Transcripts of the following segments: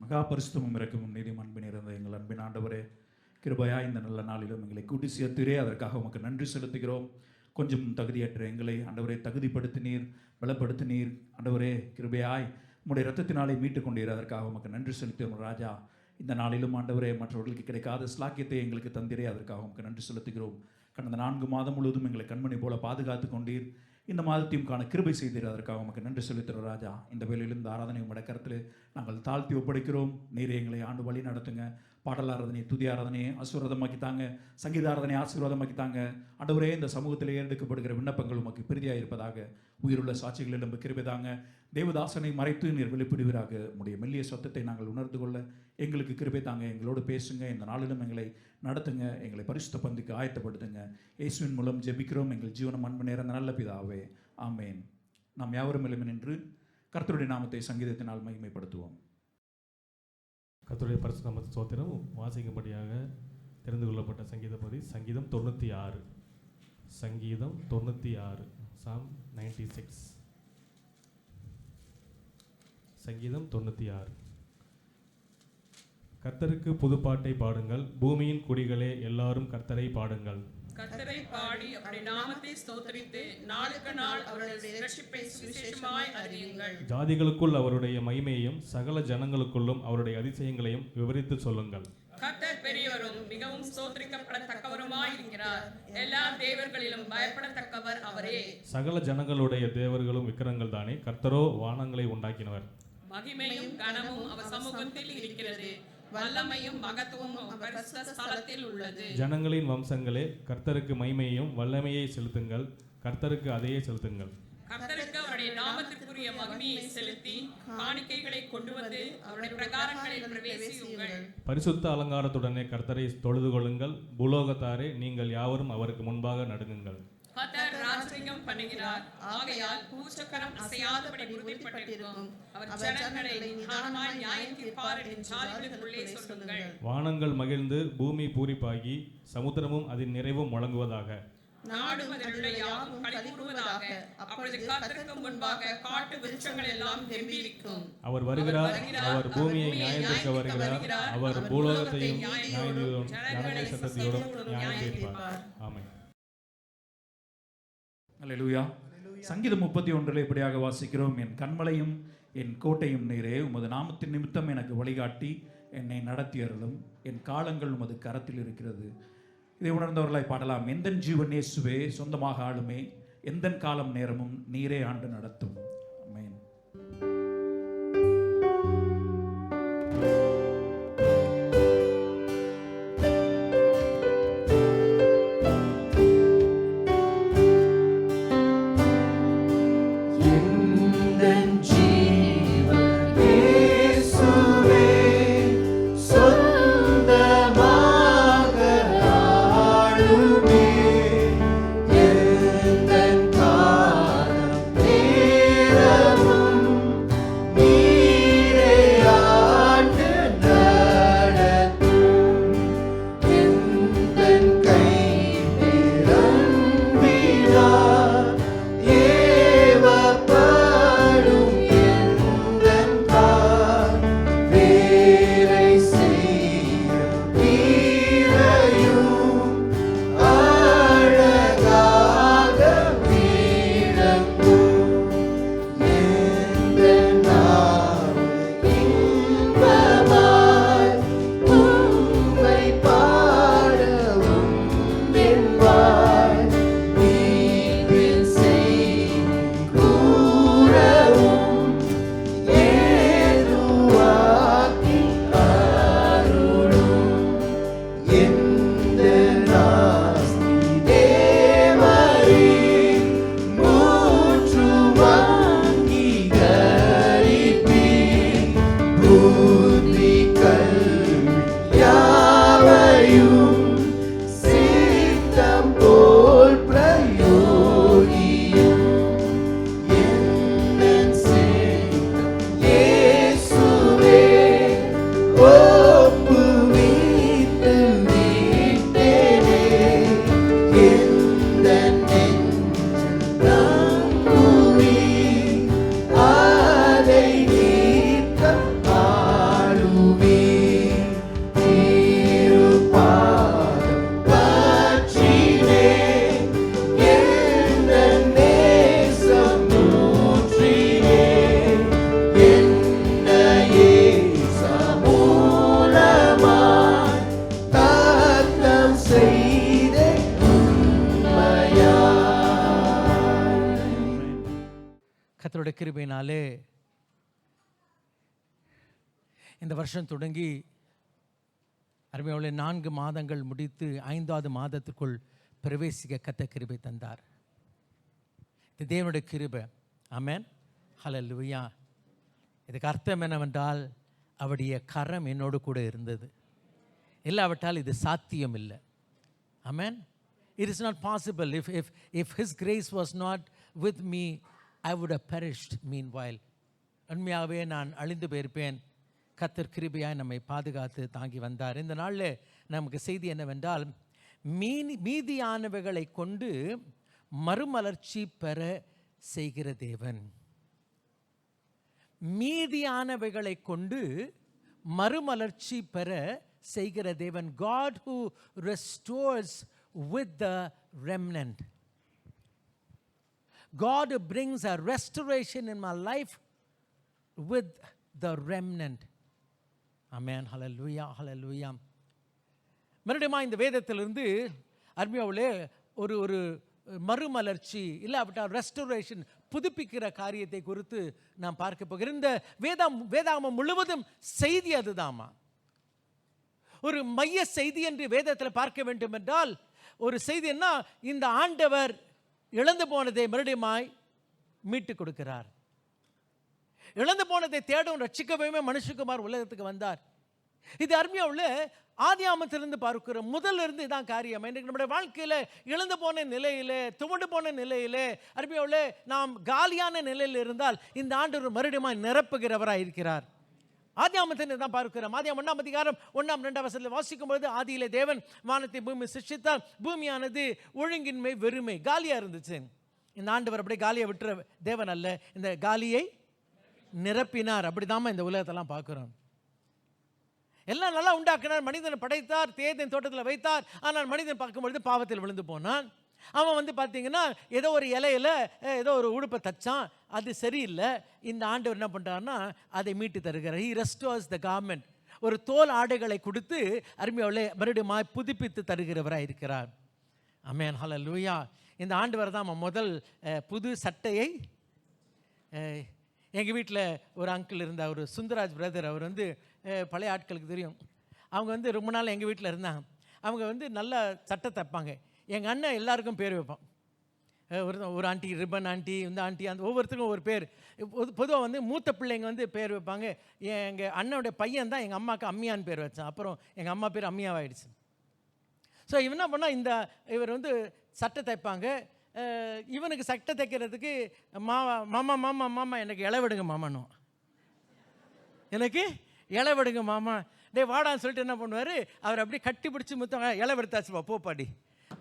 மகா பரிசுத்தமும் இரக்கமும் நீதியும் அன்பின் இருந்த எங்கள் அன்பின் ஆண்டவரே, கிருபையா இந்த நல்ல நாளிலும் எங்களை கூட்டி சேர்த்துகிறே அதற்காக உமக்கு நன்றி செலுத்துகிறோம். கொஞ்சம் தகுதியற்ற எங்களை ஆண்டவரே தகுதிப்படுத்தினீர், பலப்படுத்தினீர். ஆண்டவரே கிருபையாய் உம்முடைய இரத்தத்தினாலே மீட்டு கொண்டீர், அதற்காக உமக்கு நன்றி செலுத்துகிறோம் ராஜா. இந்த நாளிலும் ஆண்டவரே மற்றவர்களுக்கு கிடைக்காத ஸ்லாக்கியத்தை எங்களுக்கு தந்திரே, அதற்காக உமக்கு நன்றி செலுத்துகிறோம். கடந்த 4 மாதம் முழுவதும் எங்களை கண்மணி போல பாதுகாத்து கொண்டீர். இந்த மாதத்தையும் காண கிருபை செய்தீர், அதற்காக உமக்கு நன்றி செலுத்துகிறோம் ராஜா. இந்த வேளையிலும் இந்த ஆராதனை உங்களுடைய கருத்தில் நாங்கள் தாழ்த்தி ஒப்படைக்கிறோம். நீரே எங்களை ஆண்டு வழி நடத்துங்க. பாடல் ஆராதனை, துதி ஆராதனையை ஆசீர்வாதமாக்கித்தாங்க, சங்கீத ஆராதனை ஆசீர்வாதமாக்கித்தாங்க. ஆண்டவரே இந்த சமூகத்தில் ஏறெடுக்கப்படுகிற விண்ணப்பங்கள் உமக்கு பிரிதியாக இருப்பதாக. உயிருள்ள சாட்சிகள் நம்ப கிருபைதாங்க. தேவதாசனை மறைத்து நீர் வெளிப்படுவீராக. உடைய மெல்லிய சத்தத்தை நாங்கள் உணர்ந்து கொள்ள எங்களுக்கு கிருபை தாங்க. எங்களோடு பேசுங்க. இந்த நாளிலும் எங்களை நடத்துங்க. எங்களை பரிசுத்த பந்திக்கு ஆயத்தப்படுத்துங்க. இயேசுவின் மூலம் ஜெபிக்கிறோம் எங்கள் ஜீவனம் அன்பு நேர்ந்த நல்ல பிதாவே, ஆமேன். நாம் யாவரும் எழுமி நின்று கர்த்தருடைய நாமத்தை சங்கீதத்தினால் மகிமைப்படுத்துவோம். கர்த்தருடைய பரிசுத்த நாமத்தை ஸ்தோத்திரம். வாசிக்கும்படியாக தெரிந்து கொள்ளப்பட்ட சங்கீத பகுதி சங்கீதம் 96. சங்கீதம் 96, சாம் 96. சங்கீதம் 96. கர்த்தருக்கு புதுப்பாட்டை பாடுங்கள், பூமியின் குடிகளே எல்லாரும் கர்த்தரை பாடுங்கள். கர்த்தரை பாடி அவருடைய நாமத்தை ஸ்தோத்திரித்து நாளுக்கு நாள் அவருடைய இரட்சிப்பை சுவிசேஷமாய் அறியுங்கள். ஜாதிகளுக்குள் அவருடைய மகிமையையும் சகல ஜனங்களுக்குள்ளும் அவருடைய அதிசயங்களையும் விவரித்து சொல்லுங்கள். கர்த்தர் பெரியவரும் மிகவும் ஸ்தோத்திரிக்கப்படத்தக்கவருமாய் இருக்கிறார். எல்லா தேவர்களிலும் பயப்படத்தக்கவர் அவரே. சகல ஜனங்களுடைய தேவர்களும் விக்கிரங்கள் தானே, கர்த்தரோ வானங்களை உண்டாக்கினவர். மகிமையும் கனமும் அவர் சமூகத்தில் இருக்கிறது, வல்லமையும் மகத்துவமும் பரிசுத்த ஸ்தலத்தில் உள்ளது. ஜனங்களின் வம்சங்களே, கர்த்தருக்கு மகிமையையும் வல்லமையை செலுத்துங்கள், கர்த்தருக்கு அதையே செலுத்துங்கள். கர்த்தருக்கு அவருடைய நாமத்திற்குரிய மகிமையை செலுத்தி காணிக்கைகளை கொண்டு வந்து அவருடைய பிரகாரங்களில் பிரவேசியுங்கள். பரிசுத்த அலங்காரத்துடனே கர்த்தரை தொழுது கொள்ளுங்கள், பூலோகத்தாரே நீங்கள் யாவரும் அவருக்கு முன்பாக நடுங்குங்கள். கர்த்தர் ராஜரிகம் பண்ணுகிறார், ஆகையால் பூச்சக்கரம் அசையாதபடி உறுதிப்பட்டிருக்கும். அவர் ஜனங்களை நிதானமாய் நியாயம் தீர்ப்பார் என்று ஜாதிகளுக்குள்ளே சொல்லுங்கள். வானங்கள் மகிழ்ந்து பூமி பூரிப்பாகி சமுத்திரமும் அதன் நிறைவும் முழங்குவதாக. நாடும் அதிலுள்ள யாவும் களிகூறுவதாக. அப்பொழுது கர்த்தருக்கு முன்பாக காட்டு விருட்சங்கள் எல்லாம் கெம்பீரிக்கும். அவர் வருகிறார், அவர் பூமியை நியாயத்தீர்க்க வருகிறார், அவர் பூலோகத்தையும் நியாயத்தீர்ப்போடும் ஜனங்களை சத்தத்தோடும் நியாயம் தீர்ப்பார். ஆமென். அல்லேலூயா. சங்கீதம் 31 இப்படியாக வாசிக்கிறோம். என் கண்மலையும் என் கோட்டையும் நீரே, உமது நாமத்தின் நிமித்தம் எனக்கு வழிகாட்டி என்னை நடத்தி அருளும். என் காலங்கள் உமது கரத்தில் இருக்கிறது. இதை உணர்ந்தவர்களாய் பாடலாம். எந்தன் ஜீவன் இயேசுவே சொந்தமாக ஆளுமே, எந்தன் காலம் நேரமும் நீரே ஆண்டு நடத்தும். ஆமென். எந்தன் காலம் நேரமும் கர்த்தருடைய கிருபையினாலே இந்த வருஷம் தொடங்கி அருமையுள்ள 4 மாதங்கள் முடித்து 5வது மாதத்திற்குள் பிரவேசிக்க கர்த்தர் கிருபை தந்தார். இது தேவனுடைய கிருபை. ஆமென், ஹல்லேலூயா. இதுக்கு அர்த்தம் என்னவென்றால் அவருடைய கரம் என்னோடு கூட இருந்தது. இல்லாவிட்டால் இது சாத்தியம் இல்லை. ஆமென். It is not possible. If His grace was not with me, I would have perished meanwhile. உண்மையாகவே நான் அழிந்து போயிருப்பேன். கர்த்தர் கிருபையாய் நம்மை பாதுகாத்து தாங்கி வந்தார். இந்த நாளில் நமக்கு செய்தி என்னவென்றால், மீதியானவைகளை கொண்டு மறுமலர்ச்சி பெற செய்கிற தேவன். மீதியானவைகளை கொண்டு மறுமலர்ச்சி பெற செய்கிற தேவன். God who restores with the remnant. God brings a restoration in my life with the remnant. Amen. Hallelujah. Hallelujah. மறுபடியும் இந்த வேதத்திலிருந்து அருமையாவுலே ஒரு மறுமலர்ச்சி இல்லாவிட்டால் ரெஸ்டோரேஷன், புதுப்பிக்கிற காரியத்தை குறித்து நாம் பார்க்க போகிறோம். இந்த வேதாகமம் முழுவதும் செய்தி அதுதாமா. ஒரு மைய செய்தி என்று வேதத்தில் பார்க்க வேண்டும் என்றால் ஒரு செய்தி என்ன? இந்த ஆண்டவர் இழந்து போனதை மறுபடியுமாய் மீட்டு கொடுக்கிறார். இழந்து போனதை தேடும் ரட்சிக்கவே மனுஷகுமார் உலகத்துக்கு வந்தார். இது அருமையாவுள்ள ஆதியாமத்திலிருந்து பார்க்கிறோம். முதல்ல இருந்து இதான் காரியம். இன்றைக்கு நம்முடைய வாழ்க்கையில் இழந்து போன நிலையிலே, துவண்டு போன நிலையிலே, அருமையாவுள்ள நாம் காலியான நிலையில் இருந்தால் இந்த ஆண்டவர் மறுபடியும் நிரப்புகிறவராக இருக்கிறார். ஆதியாமத்தை தான் பார்க்கிறோம். ஆதியாம் 1ஆம் அதிகாரம் 1ஆம் 2ஆம் வசனத்தில் வாசிக்கும் பொழுது, ஆதியிலே தேவன் வானத்தை பூமி சிருஷ்டித்தார். பூமியானது ஒழுங்கின்மை வெறுமை காலியா இருந்துச்சு. இந்த ஆண்டவர் அப்படியே காலியை விட்டுற தேவன் அல்ல, இந்த காலியை நிரப்பினார். அப்படிதாம இந்த உலகத்தெல்லாம் பார்க்கிறோம். எல்லாம் நல்லா உண்டாக்கினார், மனிதனை படைத்தார், தேவன் தோட்டத்தில் வைத்தார். ஆனால் மனிதன் பார்க்கும்பொழுது பாவத்தில் விழுந்து போனான். அவன் பார்த்தீங்கன்னா ஏதோ ஒரு இலையில ஏதோ ஒரு உடுப்பை தச்சான், அது சரியில்லை. இந்த ஆண்டவர் என்ன பண்ணுறாருன்னா அதை மீட்டு தருகிறார். He restores the garment. ஒரு தோல் ஆடைகளை கொடுத்து அருமையாவுலே மறுபடியும் புதுப்பித்து தருகிறவராக இருக்கிறார். ஆமென், ஹல்லேலூயா. இந்த ஆண்டவர் தான் முதல் புது சட்டையை. எங்கள் வீட்டில் ஒரு அங்கிள் இருந்தார், ஒரு சுந்தராஜ் பிரதர். அவர் பழைய ஆட்களுக்கு தெரியும். அவங்க ரொம்ப நாள் எங்கள் வீட்டில் இருந்தாங்க. அவங்க நல்ல சட்டை தைப்பாங்க. எங்கள் அண்ணன் எல்லாருக்கும் பேர் வைப்பான். ஒரு ஆண்டி ரிப்பன் ஆண்டி, இந்த ஆண்டி, அந்த ஒவ்வொருத்தருக்கும் ஒரு பேர். பொதுவாக மூத்த பிள்ளைங்க பேர் வைப்பாங்க. எங்கள் அண்ணனுடைய பையன் தான் எங்கள் அம்மாவுக்கு அம்மியான்னு பேர் வச்சான். அப்புறம் எங்கள் அம்மா பேர் அம்மியாவாயிடுச்சு. ஸோ இவன் என்ன பண்ணால், இவர் சட்டை தைப்பாங்க. இவனுக்கு சட்டை தைக்கிறதுக்கு மாமா மாமா மாமா எனக்கு இளவிடுங்க மாமானும், எனக்கு இளவிடுங்க மாமா, டே வாடான்னு சொல்லிட்டு என்ன பண்ணுவார், அவர் அப்படியே கட்டி பிடிச்சி முத்தம் இளவெடுத்தாச்சுப்பா போப்பாடி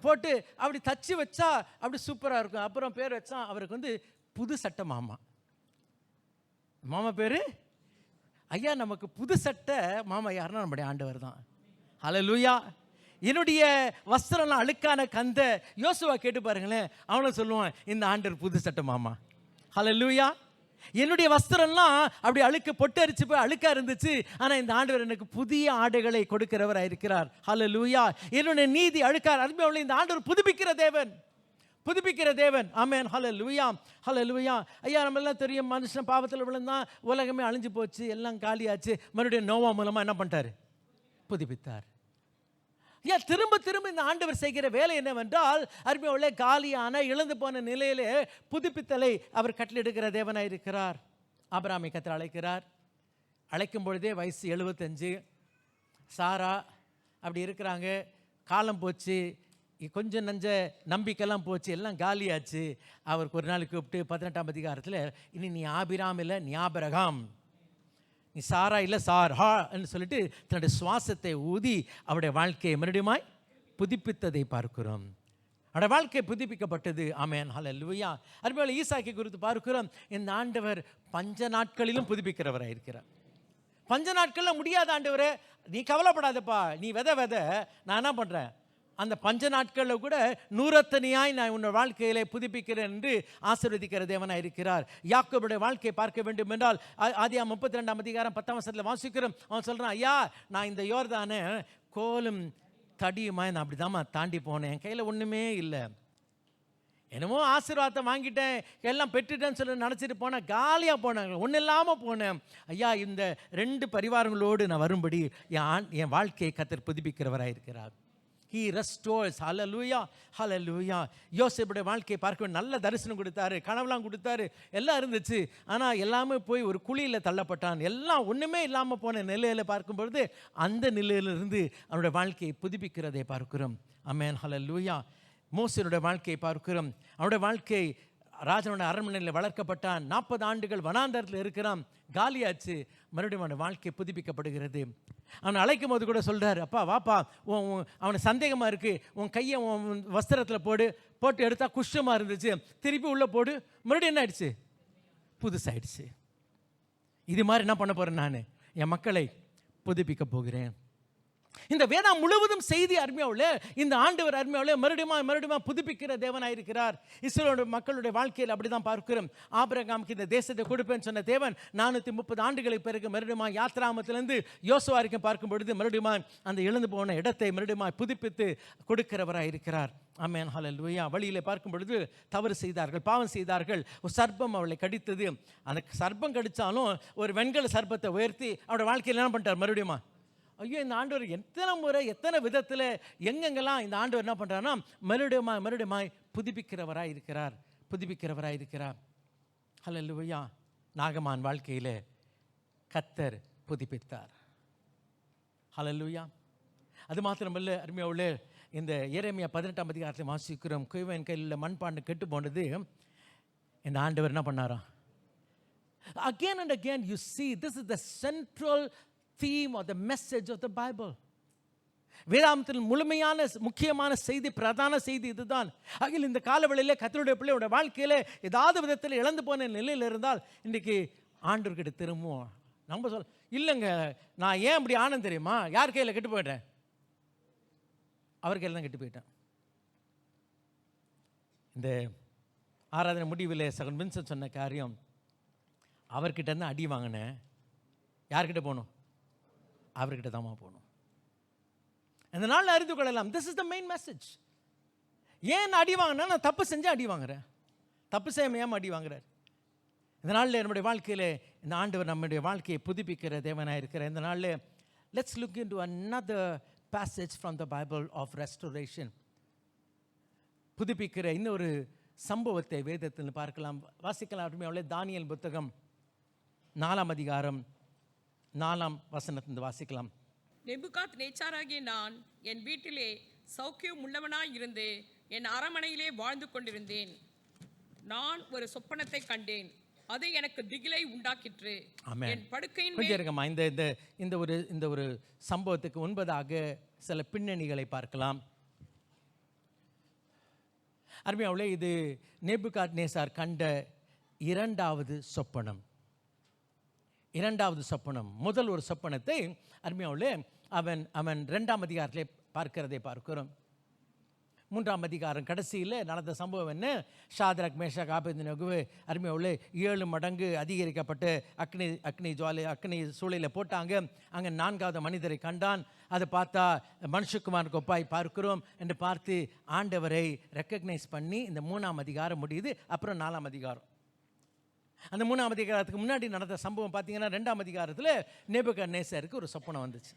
போட்டு அப்படி தச்சு வச்சா அப்படி சூப்பராக இருக்கும். அப்புறம் பேர் வச்சா அவருக்கு புது சட்டை மாமா. மாமா பேர் ஐயா. நமக்கு புது சட்டை மாமா யாருன்னா நம்முடைய ஆண்டவர் தான். ஹல்லேலூயா. என்னுடைய வஸ்திரம்லாம் அழுக்கான கந்த யோசுவா கேட்டு பாருங்களேன், அவனும் சொல்லுவான் இந்த ஆண்டவர் புது சட்டை மாமா. ஹல்லேலூயா. என்னுடைய வஸ்திரம்லாம் அப்படி அழுக்கு பொட்டரிச்சு போய் அழுக்கா இருந்துச்சு, ஆனால் இந்த ஆண்டவர் எனக்கு புதிய ஆடைகளை கொடுக்கிறவராக இருக்கிறார். ஹல்லேலூயா. என்னுடைய நீதி அழுக்கார் அருமையுள்ள இந்த ஆண்டவர் புதுப்பிக்கிற தேவன், புதுப்பிக்கிற தேவன். ஆமென், ஹல்லேலூயா, ஹல்லேலூயா. ஐயா, நம்ம எல்லாம் தெரியும், மனுஷன் பாவத்தில் விழுந்தான், உலகமே அழிஞ்சு போச்சு, எல்லாம் காலியாச்சு. மறுபடியும் நோவா மூலமாக என்ன பண்ணிட்டார்? புதுப்பித்தார். ஏன் திரும்ப திரும்ப இந்த ஆண்டவர் செய்கிற வேலை என்னவென்றால், அருமையுள்ள காலியான இழந்து போன நிலையிலே புதுப்பித்தலை அவர் கட்டளிடுகிற தேவனாக இருக்கிறார். ஆபிரகாமை கர்த்தர் அழைக்கிறார். அழைக்கும் பொழுதே வயசு 75. சாரா அப்படி இருக்கிறாங்க. காலம் போச்சு, கொஞ்சம் நஞ்ச நம்பிக்கைலாம் போச்சு, எல்லாம் காலியாச்சு. அவருக்கு ஒரு நாள் கூப்பிட்டு 18ஆம் அதிகாரத்தில், இனி நீ ஆபிராம் இல்லை, நீ ஆபிரகாம், நீ சாரா இல்லை சார்ஹா என்று சொல்லிட்டு தன்னுடைய சுவாசத்தை ஊதி அவருடைய வாழ்க்கையை மறுபடியுமாய் புதுப்பித்ததை பார்க்கிறோம். அவருடைய வாழ்க்கை புதுப்பிக்கப்பட்டது. ஆமென், ஹல்லேலூயா. அருமையான ஈசாக்கை குறித்து பார்க்கிறோம். இந்த ஆண்டவர் பஞ்ச நாட்களிலும் புதுப்பிக்கிறவராக இருக்கிறார். பஞ்ச நாட்களில் முடியாத ஆண்டவரே, நீ கவலைப்படாதப்பா, நீ வித நான் என்ன பண்ணுறேன், அந்த பஞ்ச நாட்களில் கூட நூறத்தனியாய் நான் உன்னை வாழ்க்கையிலே புதுப்பிக்கிறேன் என்று ஆசீர்வதிக்கிற தேவனாக இருக்கிறார். யாக்கோபுடைய வாழ்க்கையை பார்க்க வேண்டும் என்றால் ஆதியாகமம் 32ஆம் அதிகாரம் 10ஆம் வசனத்தில் வாசிக்கிறோம். அவன் சொல்கிறான், ஐயா, நான் இந்த யோர்தானை கோலும் தடியுமா நான் அப்படி தாம்மா தாண்டி போனேன், என் கையில் ஒன்றுமே இல்லை, என்னமோ ஆசீர்வாதத்தை வாங்கிட்டேன், எல்லாம் பெற்றுட்டேன்னு சொல்லி நினச்சிட்டு போனேன், காலியாக போனாங்க, ஒன்றும் இல்லாமல் போனேன். ஐயா, இந்த 2 பரிவாரங்களோடு நான் வரும்படி என் வாழ்க்கையை கர்த்தர் புதுப்பிக்கிறவராக இருக்கிறார். He restores. Hallelujah, hallelujah. யோசேப்புடைய வாழ்க்கையை பார்க்க நல்ல தரிசனம் கொடுத்தாரு, கனவுலாம் கொடுத்தாரு, எல்லாம் இருந்துச்சு. ஆனால் எல்லாமே போய் ஒரு குழியில் தள்ளப்பட்டான். எல்லாம் ஒன்றுமே இல்லாமல் போன நிலையில் பார்க்கும்பொழுது அந்த நிலையிலிருந்து அவனுடைய வாழ்க்கையை புதுப்பிக்கிறதை பார்க்கிறோம். ஆமென், ஹல்லேலூயா. மோசேயுடைய வாழ்க்கையை பார்க்கிறோம். அவனுடைய வாழ்க்கை ராஜனுடைய அரண்மனையில் வளர்க்கப்பட்டான். 40 ஆண்டுகள் வனாந்தரத்தில் இருக்கிறான், காலியாச்சு. மறுபடியும் அவனுடைய வாழ்க்கை புதுப்பிக்கப்படுகிறது. அவனை அழைக்கும் போது கூட சொல்கிறார், அப்பா வாப்பா, அவனுக்கு சந்தேகமாக இருக்குது, உன் கையை உன் வஸ்திரத்தில் போட்டு எடுத்தால் குஷ்டமாக இருந்துச்சு, திருப்பி உள்ளே போடு. மறுபடியும் என்ன ஆயிடுச்சு? புதுசாயிடுச்சு. இது மாதிரி என்ன பண்ண போகிறேன்? நான் என் மக்களை புதுப்பிக்க போகிறேன். இந்த வேதம் முழுவதும் செய்தி அருமையாவுள்ள இந்த ஆண்டவர் அருமையாவுள்ள மறுபடியும் புதுப்பிக்கிற தேவனாக இருக்கிறார். இஸ்ரவேல் மக்களுடைய வாழ்க்கையில் அப்படி தான் பார்க்கிறோம். ஆபிரகாமுக்கு இந்த தேசத்தை கொடுப்பேன்னு சொன்ன தேவன் 430 ஆண்டுகளுக்கு பிறகு மறுபடியும் யாத்ராமத்திலிருந்து யோசுவா வரைக்கும் பார்க்கும் பொழுது மறுபடியும் அந்த இழந்து போன இடத்தை மறுபடியும் புதுப்பித்து கொடுக்கிறவராக இருக்கிறார். ஆமென், ஹல்லேலூயா. வழியிலே பார்க்கும் பொழுது தவறு செய்தார்கள், பாவம் செய்தார்கள். ஒரு சர்ப்பம் அவளை கடித்தது. அந்த சர்ப்பம் கடித்தாலும் ஒரு வெண்கல சர்ப்பத்தை உயர்த்தி அவருடைய வாழ்க்கையில் என்ன பண்ணிட்டார்? மறுபடியும் ஐயோ, இந்த ஆண்டவர் எத்தனை முறை எத்தனை விதத்தில் எங்கெங்கெல்லாம் இந்த ஆண்டவர் என்ன பண்ணுறாருன்னா மறுபடியும் புதுப்பிக்கிறவராக இருக்கிறார். ஹல்லேலூயா. நாகமான் வாழ்க்கையில் கர்த்தர் புதுப்பித்தார். ஹல்லேலூயா. அது மாத்திரமல்ல அருமையாவுள்ள இந்த எரேமியா 18ஆம் அதிகாரத்தை வாசிக்கிறோம். குயவன் கையில் மண்பாண்டம் கெட்டு போனது இந்த ஆண்டவர் என்ன பண்ணாராம்? Again and again you see this is the central theme or the message of the Bible. வேதாந்தத்தில் முழுமையான முக்கியமான செய்தி, பிரதான செய்தி இதுதான். ஆகிய இந்த காலவெளியில் கர்த்தருடைய பிள்ளையோட வாழ்க்கையில் ஏதாவது விதத்தில் இழந்து போன நிலையில் இருந்தால் இன்றைக்கு ஆண்டவர்கிட்ட திரும்புவோம். நம்ம இல்லைங்க, நான் ஏன் அப்படி ஆனது தெரியுமா? யார் கையில் கெட்டு போயிட்டேன்? அவர் கையில் தான் கெட்டு போயிட்டேன். இந்த ஆராதனை முடிவில் சகன் வின்சன் சொன்ன காரியம், அவர்கிட்ட இருந்து அடி வாங்கினேன். யார்கிட்ட போகணும்? அவர்கிட்ட தான் போகணும். இந்த நாளில் அறிந்து கொள்ளலாம். This is the main message. ஏன் அடி வாங்கினா? நான் தப்பு செஞ்சேன் அடி வாங்குறேன். தப்பு செய்யாமல் அடி வாங்குறார். இந்த நாளில் நம்முடைய வாழ்க்கையில் இந்த ஆண்டவர் நம்முடைய வாழ்க்கையை புதுப்பிக்கிற தேவனாக இருக்கிற இந்த நாளில் let's look into another passage from the Bible of restoration. புதுப்பிக்கிற இன்னொரு சம்பவத்தை வேதத்தில் பார்க்கலாம், வாசிக்கலாம். அருமையானவர்களே, தானியேல் புத்தகம் 4ஆம் அதிகாரம் 4ஆம் வசனத்திலிருந்து வாசிக்கலாம். நேபுகாத்நேச்சாராகிய நான் என் வீட்டிலே சௌக்கியம் உள்ளவனாய் இருந்து என் அரமனையிலே வாழ்ந்து கொண்டிருந்தேன். நான் ஒரு சொப்பனத்தை கண்டேன், அது எனக்கு திகிலை உண்டாக்கிற்று. என் படுக்கையின் கொஞ்சம் இருக்கமா, இந்த ஒரு சம்பவத்துக்கு முன்பதாக சில பின்னணிகளை பார்க்கலாம். அருமையானவர்களே, இது நேபுகாத்நேச்சார் கண்ட இரண்டாவது சொப்பனம். முதல் ஒரு சொப்பனத்தை அருமையானவர்களே அவன் 2ஆம் அதிகாரத்திலே பார்க்கிறதை பார்க்கிறோம். 3ஆம் அதிகாரம் கடைசியில் நடந்த சம்பவம் என்ன? ஷாத்ராக், மேஷாக், ஆபேத்நேகோவை அருமையானவர்களே 7 மடங்கு அதிகரிக்கப்பட்டு அக்னி சூளையில் போட்டாங்க. அங்கே 4வது மனிதரை கண்டான். அதை பார்த்தா மனுஷகுமாருக்கு ஒப்பாய் பார்க்கிறோம் என்று பார்த்து ஆண்டவரை ரெக்கக்னைஸ் பண்ணி இந்த 3ஆம் அதிகாரம் முடியுது. அப்புறம் 4ஆம் அதிகாரம். அந்த 3ஆம் அதிகாரத்துக்கு முன்னாடி நடந்த சம்பவம் பார்த்தீங்கன்னா 2ஆம் அதிகாரத்தில் நேபுகாத்நேச்சாருக்கு ஒரு சொப்பனம் வந்துச்சு.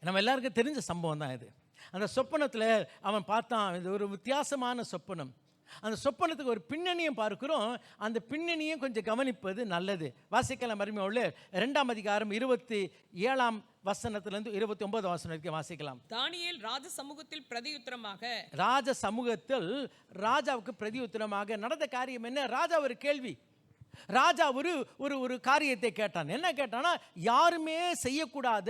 நம்ம எல்லாருக்கும் தெரிஞ்ச சம்பவம் தான் இது. அந்த சொப்பனத்தில் அவன் பார்த்தான், இது ஒரு வித்தியாசமான சொப்பனம். அந்த சொப்பனத்துக்கு ஒரு பின்னணியும் பார்க்கிறோம். அந்த பின்னணியும் கொஞ்சம் கவனிப்பது நல்லது. வாசிக்கலாம் அருமையானவர்களே, 2ஆம் அதிகாரம் 27ஆம் வசனத்திலிருந்து 29ஆம் வசனம் வரைக்கும் வாசிக்கலாம். தானியேல் ராஜ சமூகத்தில் ராஜாவுக்கு பிரதியுத்தரமாக நடந்த காரியம் என்ன? ராஜா ஒரு கேள்வி, ராஜா ஒரு காரியத்தை கேட்டான். என்ன கேட்டானா, யாருமே செய்யக்கூடாத,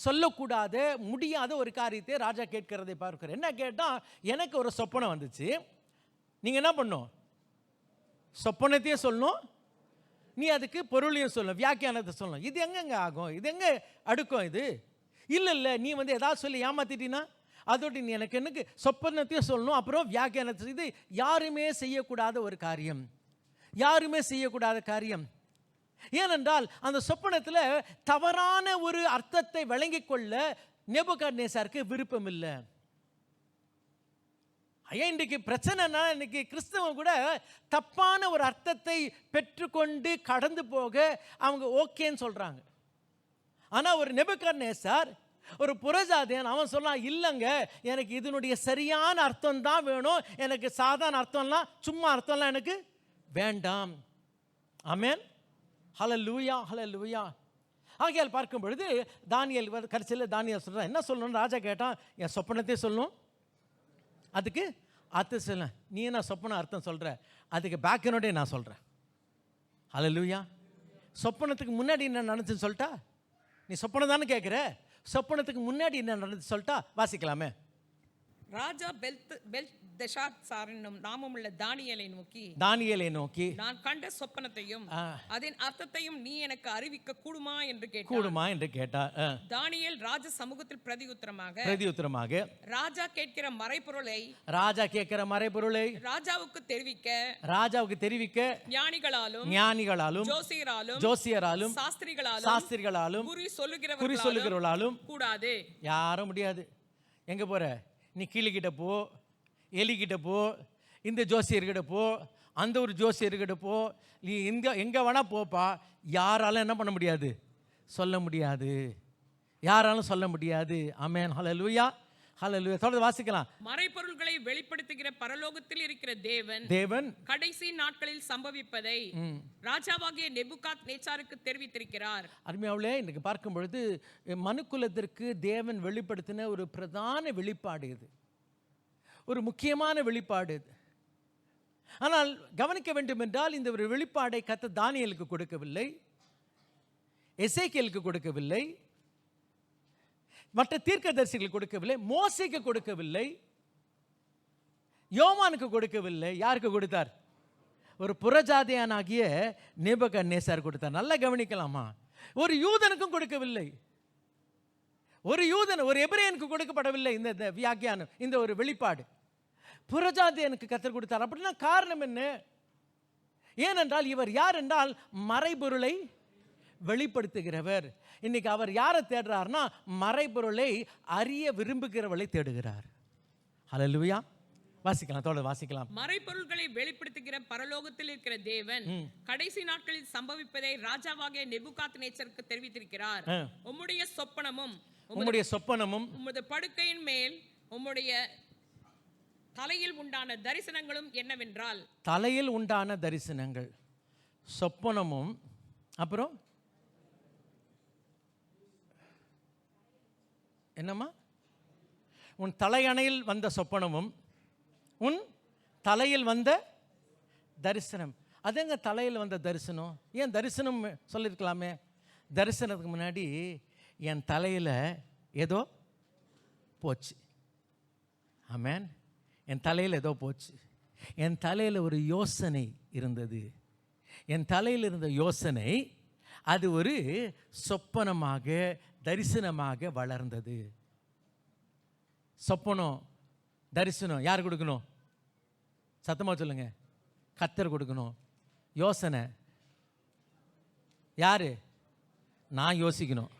சொல்லக்கூடாத, முடியாத ஒரு காரியத்தை ராஜா கேட்கிறதை பார்க்கிறேன். என்ன கேட்டால், எனக்கு ஒரு சொப்பனம் வந்துச்சு, நீங்கள் என்ன பண்ணணும்? சொப்பனத்தையும் சொல்லணும், நீ அதுக்கு பொருளையும் சொல்லணும், வியாக்கியானத்தை சொல்லணும். இது எங்கெங்க ஆகும்? இது எங்கே அடுக்கும்? இது இல்லை, நீ ஏதாவது சொல்லி ஏமாத்திட்டீங்கன்னா அதோடு நீ எனக்கு சொப்பனத்தையும் சொல்லணும், அப்புறம் வியாக்கியானத்தை. இது யாருமே செய்யக்கூடாத ஒரு காரியம், ஏனென்றால் அந்த சொப்பனத்தில் தவறான ஒரு அர்த்தத்தை விளங்கிக் கொள்ள நேபுகாத்நேச்சாருக்கு விருப்பம் இல்லை. ஏன் இன்றைக்கு பிரச்சனைனா, இன்னைக்கு கிறிஸ்தவன் கூட தப்பான ஒரு அர்த்தத்தை பெற்றுக்கொண்டு கடந்து போக அவங்க ஓகேன்னு சொல்கிறாங்க. ஆனால் ஒரு நேபுகாத்நேசர், ஒரு புறஜாதியன், அவன் சொன்னான், இல்லைங்க, எனக்கு இதனுடைய சரியான அர்த்தம் தான் வேணும், எனக்கு சாதாரண அர்த்தம்லாம் சும்மா அர்த்தம்லாம் எனக்கு வேண்டாம். ஆமென், ஹல்லேலூயா, ஹல்லேலூயா. ஆகையால் பார்க்கும் பொழுது தானியேல் கடைசியில் தானியேல் சொல்கிறான், என்ன சொல்லணும்னு ராஜா கேட்டான். என் சொப்பனத்தை சொல்லணும், அதுக்கு அர்த்தம் சொல்ல. நீ என்ன சொப்பன அர்த்தம் சொல்கிற, அதுக்கு பேக்ரவுண்டே நான் சொல்கிறேன். ஹல்லேலூயா. சொப்பனத்துக்கு முன்னாடி என்ன நடந்துச்சுன்னு சொல்லிட்டா, நீ சொப்பனம் தானே கேட்குற, சொப்பனத்துக்கு முன்னாடி என்ன நடந்துச்சு சொல்லிட்டா வாசிக்கலாமே. ராஜா பெல்தெஷாத்சார் என்னும் நாமமுள்ள தானியேலை நோக்கி, நான் கண்ட சொப்பனத்தையும் அதன் அர்த்தத்தையும் நீ எனக்கு அறிவிக்க கூடுமா என்று கேட்டார். தானியேல் ராஜ சமூகத்தில் பிரதியுத்தரமாக ராஜா கேட்கிற மறைபொருளை ராஜாவுக்கு தெரிவிக்க ஞானிகளாலும் ஜோசியராலும் சாஸ்திரிகளாலும் குறி சொல்லுகிறவர்களாலும் கூடாது. யாரும் முடியாது. எங்க போற நீ, கீழிக்கிட்ட போ, எலிக்கிட்ட போ, இந்த ஜோசியர்கிட்ட போ, அந்த ஒரு ஜோசியர்கிட்ட போ, நீ எங்கே வேணா போப்பா, யாராலும் என்ன பண்ண முடியாது, சொல்ல முடியாது, யாராலும் சொல்ல முடியாது. ஆமென், ஹல்லேலூயா, ஹல்லேலூயா. தொடர்ந்து வாசிக்கலாம். மறைபொருள்களை வெளிப்படுத்துகிற பரலோகத்தில் இருக்கிற தேவன் கடைசி நாட்களில் சம்பவிப்பதை ராஜாவாகிய நேபுகாத்நேச்சாருக்கு தெரிவித்திருக்கிறார். அருமையாவுலே, இன்னைக்கு பார்க்கும் பொழுது மனுக்குலத்திற்கு தேவன் வெளிப்படுத்தின ஒரு பிரதான வெளிப்பாடு இது, ஒரு முக்கியமான வெளிப்பாடு இது. ஆனால் கவனிக்க வேண்டும் என்றால், இந்த ஒரு வெளிப்பாடை கர்த்தர் தானியேலுக்கு கொடுக்கவில்லை, எசேக்கியேலுக்கு கொடுக்கவில்லை, மற்ற தீர்க்கதரிசிகளுக்கு கொடுக்கவில்லை, மோசேக்கு கொடுக்கவில்லை, யோவானுக்கு கொடுக்கவில்லை. யாருக்கு கொடுத்தார்? ஒரு புறஜாதியானாகிய நேபுகாத்நேசர் கொடுத்தார். நல்லா கவனிக்கலாமா? ஒரு யூதனுக்கும் கொடுக்கவில்லை, ஒரு எபிரேயனுக்கு கொடுக்கப்படவில்லை இந்த வியாக்கியானம், இந்த ஒரு வெளிப்பாடு. புறஜாதியனுக்கு கர்த்தர் கொடுத்தார். அப்படின்னா காரணம் என்ன? ஏனென்றால் இவர் யார் என்றால் மறைபொருளை வெளிப்படுத்துகிறவர். இன்னைக்கு அவர் யாரை தேடுறார்னா, மறைபொருளை அறிய விரும்புகிறவளை தேடுகிறார். ஹல்லேலூயா. வாசிக்கலாம், தொடர்ந்து வாசிக்கலாம். மறைபொருள்களை வெளிப்படுத்துகிற பரலோகத்தில் இருக்கிற தேவன் கடைசி நாட்களில் சம்பவிப்பதை ராஜாவாகிய நேபுகாத்நேச்சருக்கு தெரிவித்திருக்கிறார். உம்முடைய சொப்பனமும் உம்முடைய படுக்கையின் மேல் உம்முடைய தலையில் உண்டான தரிசனங்களும் என்னவென்றால், தலையில் உண்டான தரிசனங்கள், சொப்பனமும், அப்புறம் என்னம்மா, உன் தலையணையில் வந்த சொப்பனமும் உன் தலையில் வந்த தரிசனம். அதுங்க தலையில் வந்த தரிசனம்? ஏன் தரிசனம் சொல்லியிருக்கலாமே. தரிசனத்துக்கு முன்னாடி என் தலையில் ஏதோ போச்சு. ஆமென். என் தலையில் ஏதோ போச்சு. என் தலையில் ஒரு யோசனை இருந்தது. என் தலையில் இருந்த யோசனை அது ஒரு சொப்பனமாக, தரிசனமாக வளர்ந்தது. சொப்பனம், தரிசனம் யார் கொடுக்கணும்? சத்தமாக சொல்லுங்க. கர்த்தர் கொடுக்கணும். யோசனை யாரு? நான் யோசிக்கணும்.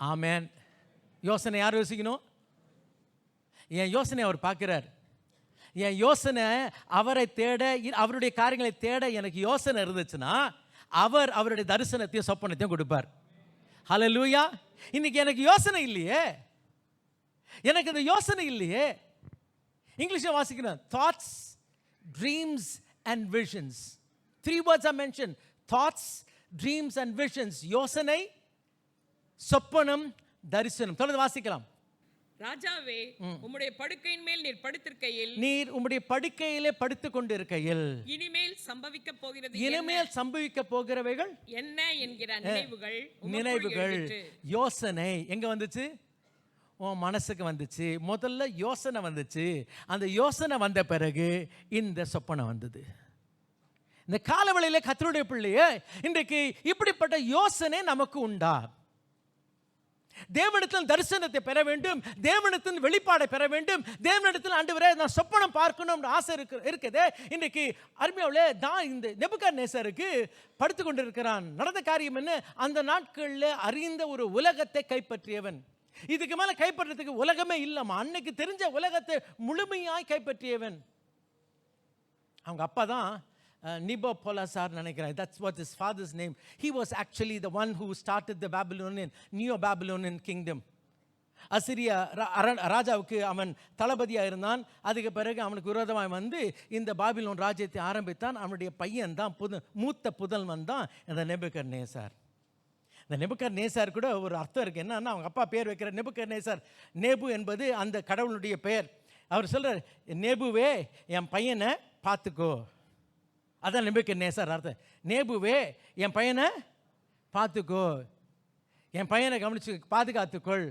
ஆமென். யோசனை யார் யோசிக்கணும்? என் யோசனை அவர் பார்க்கிறார். என் யோசனை அவரை தேட, அவருடைய காரியங்களை தேட எனக்கு யோசனை இருந்துச்சுன்னா அவர் அவருடைய தரிசனத்தையும் சொப்பனத்தையும் கொடுப்பார். ஹல்லேலூயா. இன்னைக்கு எனக்கு யோசனை இல்லையே, எனக்கு இந்த யோசனை இல்லையே. இங்கிலீஷில் வாசிக்கணும். Thoughts, dreams and visions. 3 words are mentioned. Thoughts, dreams and visions. யோசனை, சொப்பனம், தரிசனம். தொடர்ந்து வாசிக்கலாம். ராஜாவே, உம்முடைய படுக்கையின் மேல் நீர் படுத்திருக்கையில், நீர் உம்முடைய படுக்கையிலே படுத்துக் கொண்டிருக்கையில் இனிமேல் சம்பவிக்க போகிறவைகள் என்ன என்கிற நினைவுகள், யோசனை எங்க வந்துச்சு? உன் மனசுக்கு வந்துச்சு. முதல்ல யோசனை வந்துச்சு. அந்த யோசனை வந்த பிறகு இந்த சொப்பனம் வந்தது. இந்த காலவெளியில கர்த்தருடைய பிள்ளையே, இன்றைக்கு இப்படிப்பட்ட யோசனை நமக்கு உண்டா? தேவனிடத்தில் தரிசனத்தை பெற வேண்டும், தேவனிடத்தில் வெளிப்பாடை பெற வேண்டும், தேவனிடத்தில் ஆண்டவரே நான் சொப்பனம் பார்க்கணும் ஆசை இருக்குது. இன்றைக்கு அருமையாவிலே தான் இந்த நேபுகாத்நேசருக்கு படுத்து கொண்டிருக்கிறான். நடந்த காரியம் என்ன? அந்த நாட்களில் அறிந்த ஒரு உலகத்தை கைப்பற்றியவன். இதுக்கு மேலே கைப்பற்றதுக்கு உலகமே இல்லைம்மா. அன்னைக்கு தெரிஞ்ச உலகத்தை முழுமையாய் கைப்பற்றியவன். அவங்க அப்பா தான் நிபோபொலாசார் நினைக்கிறேன். That's what his father's name. He was actually the one who started the Babylonian, Neo-Babylonian kingdom. Assyria ராஜாவுக்கு அவன் தளபதியாக இருந்தான். அதுக்கு பிறகு அவனுக்கு விரோதமாக வந்து இந்த பாபிலோன் ராஜ்யத்தை ஆரம்பித்தான். அவனுடைய பையன் தான் மூத்த புதல்வன் தான் இந்த நேபுகத்நேசார். இந்த நேபுகத்நேசார் கூட ஒரு அர்த்தம் இருக்குது. என்னன்னா, அவங்க அப்பா பேர் வைக்கிற நேபுகத்நேசார். நேபு என்பது அந்த கடவுளுடைய பெயர். அவர் சொல்கிறார், நேபுவே என் பையனை பார்த்துக்கோ. அதான் நேபுகத்நேசார் அர்த்தம். நேபுவே என் பையனை பார்த்துக்கோ, என் பையனை கவனிச்சு பாதுகாத்துக்கொள்.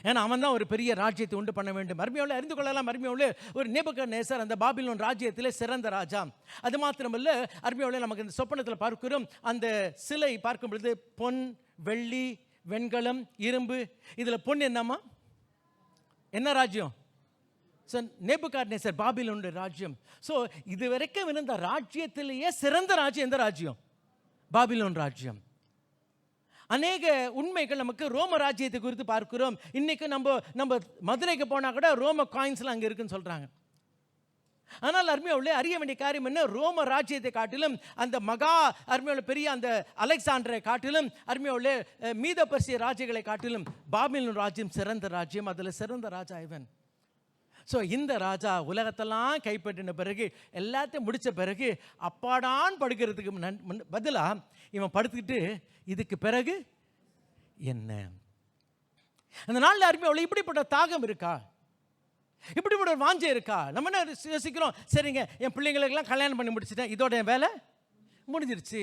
ஏன்னா அவன் தான் ஒரு பெரிய ராஜ்யத்தை உண்டு பண்ண வேண்டும். அருமையோடு அறிந்து கொள்ளலாம். அருமையோடு ஒரு நேபுகத்நேசார் அந்த பாபிலோன் ராஜ்யத்திலே சிறந்த ராஜா. அது மாத்திரமல்ல, அருமையோடு நமக்கு இந்த சொப்பனத்தில் பார்க்கிறோம், அந்த சிலை பார்க்கும் பொழுது பொன், வெள்ளி, வெண்கலம், இரும்பு. இதில் பொன் என்னம்மா? என்ன ராஜ்யம்? ஸோ நேபுகாத்நேசர் பாபிலோனுடைய ராஜ்யம். ஸோ இது வரைக்கும் இருந்த ராஜ்யத்திலேயே சிறந்த ராஜ்யம் எந்த ராஜ்யம்? பாபிலோன் ராஜ்யம். அநேக உண்மைகள் நமக்கு ரோம ராஜ்யத்தை குறித்து பார்க்கிறோம். இன்னைக்கு நம்ம மதுரைக்கு போனால் கூட ரோம காயின்ஸ்லாம் அங்கே இருக்குன்னு சொல்கிறாங்க. ஆனால் அருமையோடு அறிய வேண்டிய காரியம் என்ன? ரோம ராஜ்யத்தை காட்டிலும், அந்த மகா அருமையோட பெரிய அந்த அலெக்சாண்டரை காட்டிலும், அருமையோடு மீத பர்சிய ராஜ்யங்களை காட்டிலும் பாபிலோன் ராஜ்யம் சிறந்த ராஜ்யம். அதில் சிறந்த ராஜா இவன். ஸோ இந்த ராஜா உலகத்தெல்லாம் கைப்பற்றின பிறகு, எல்லாத்தையும் முடித்த பிறகு அப்பாடான் படுக்கிறதுக்கு பதிலாக இவன் படுத்துக்கிட்டு இதுக்கு பிறகு என்ன? அந்த நாளில் அருமையோடு இப்படிப்பட்ட தாகம் இருக்கா? இப்படிப்பட்ட ஒரு வாஞ்சை இருக்கா? நம்ம என்ன யோசிக்கிறோம், சரிங்க என் பிள்ளைங்களுக்கெல்லாம் கல்யாணம் பண்ணி முடிச்சிட்டேன், இதோட என் வேலை முடிஞ்சிருச்சு.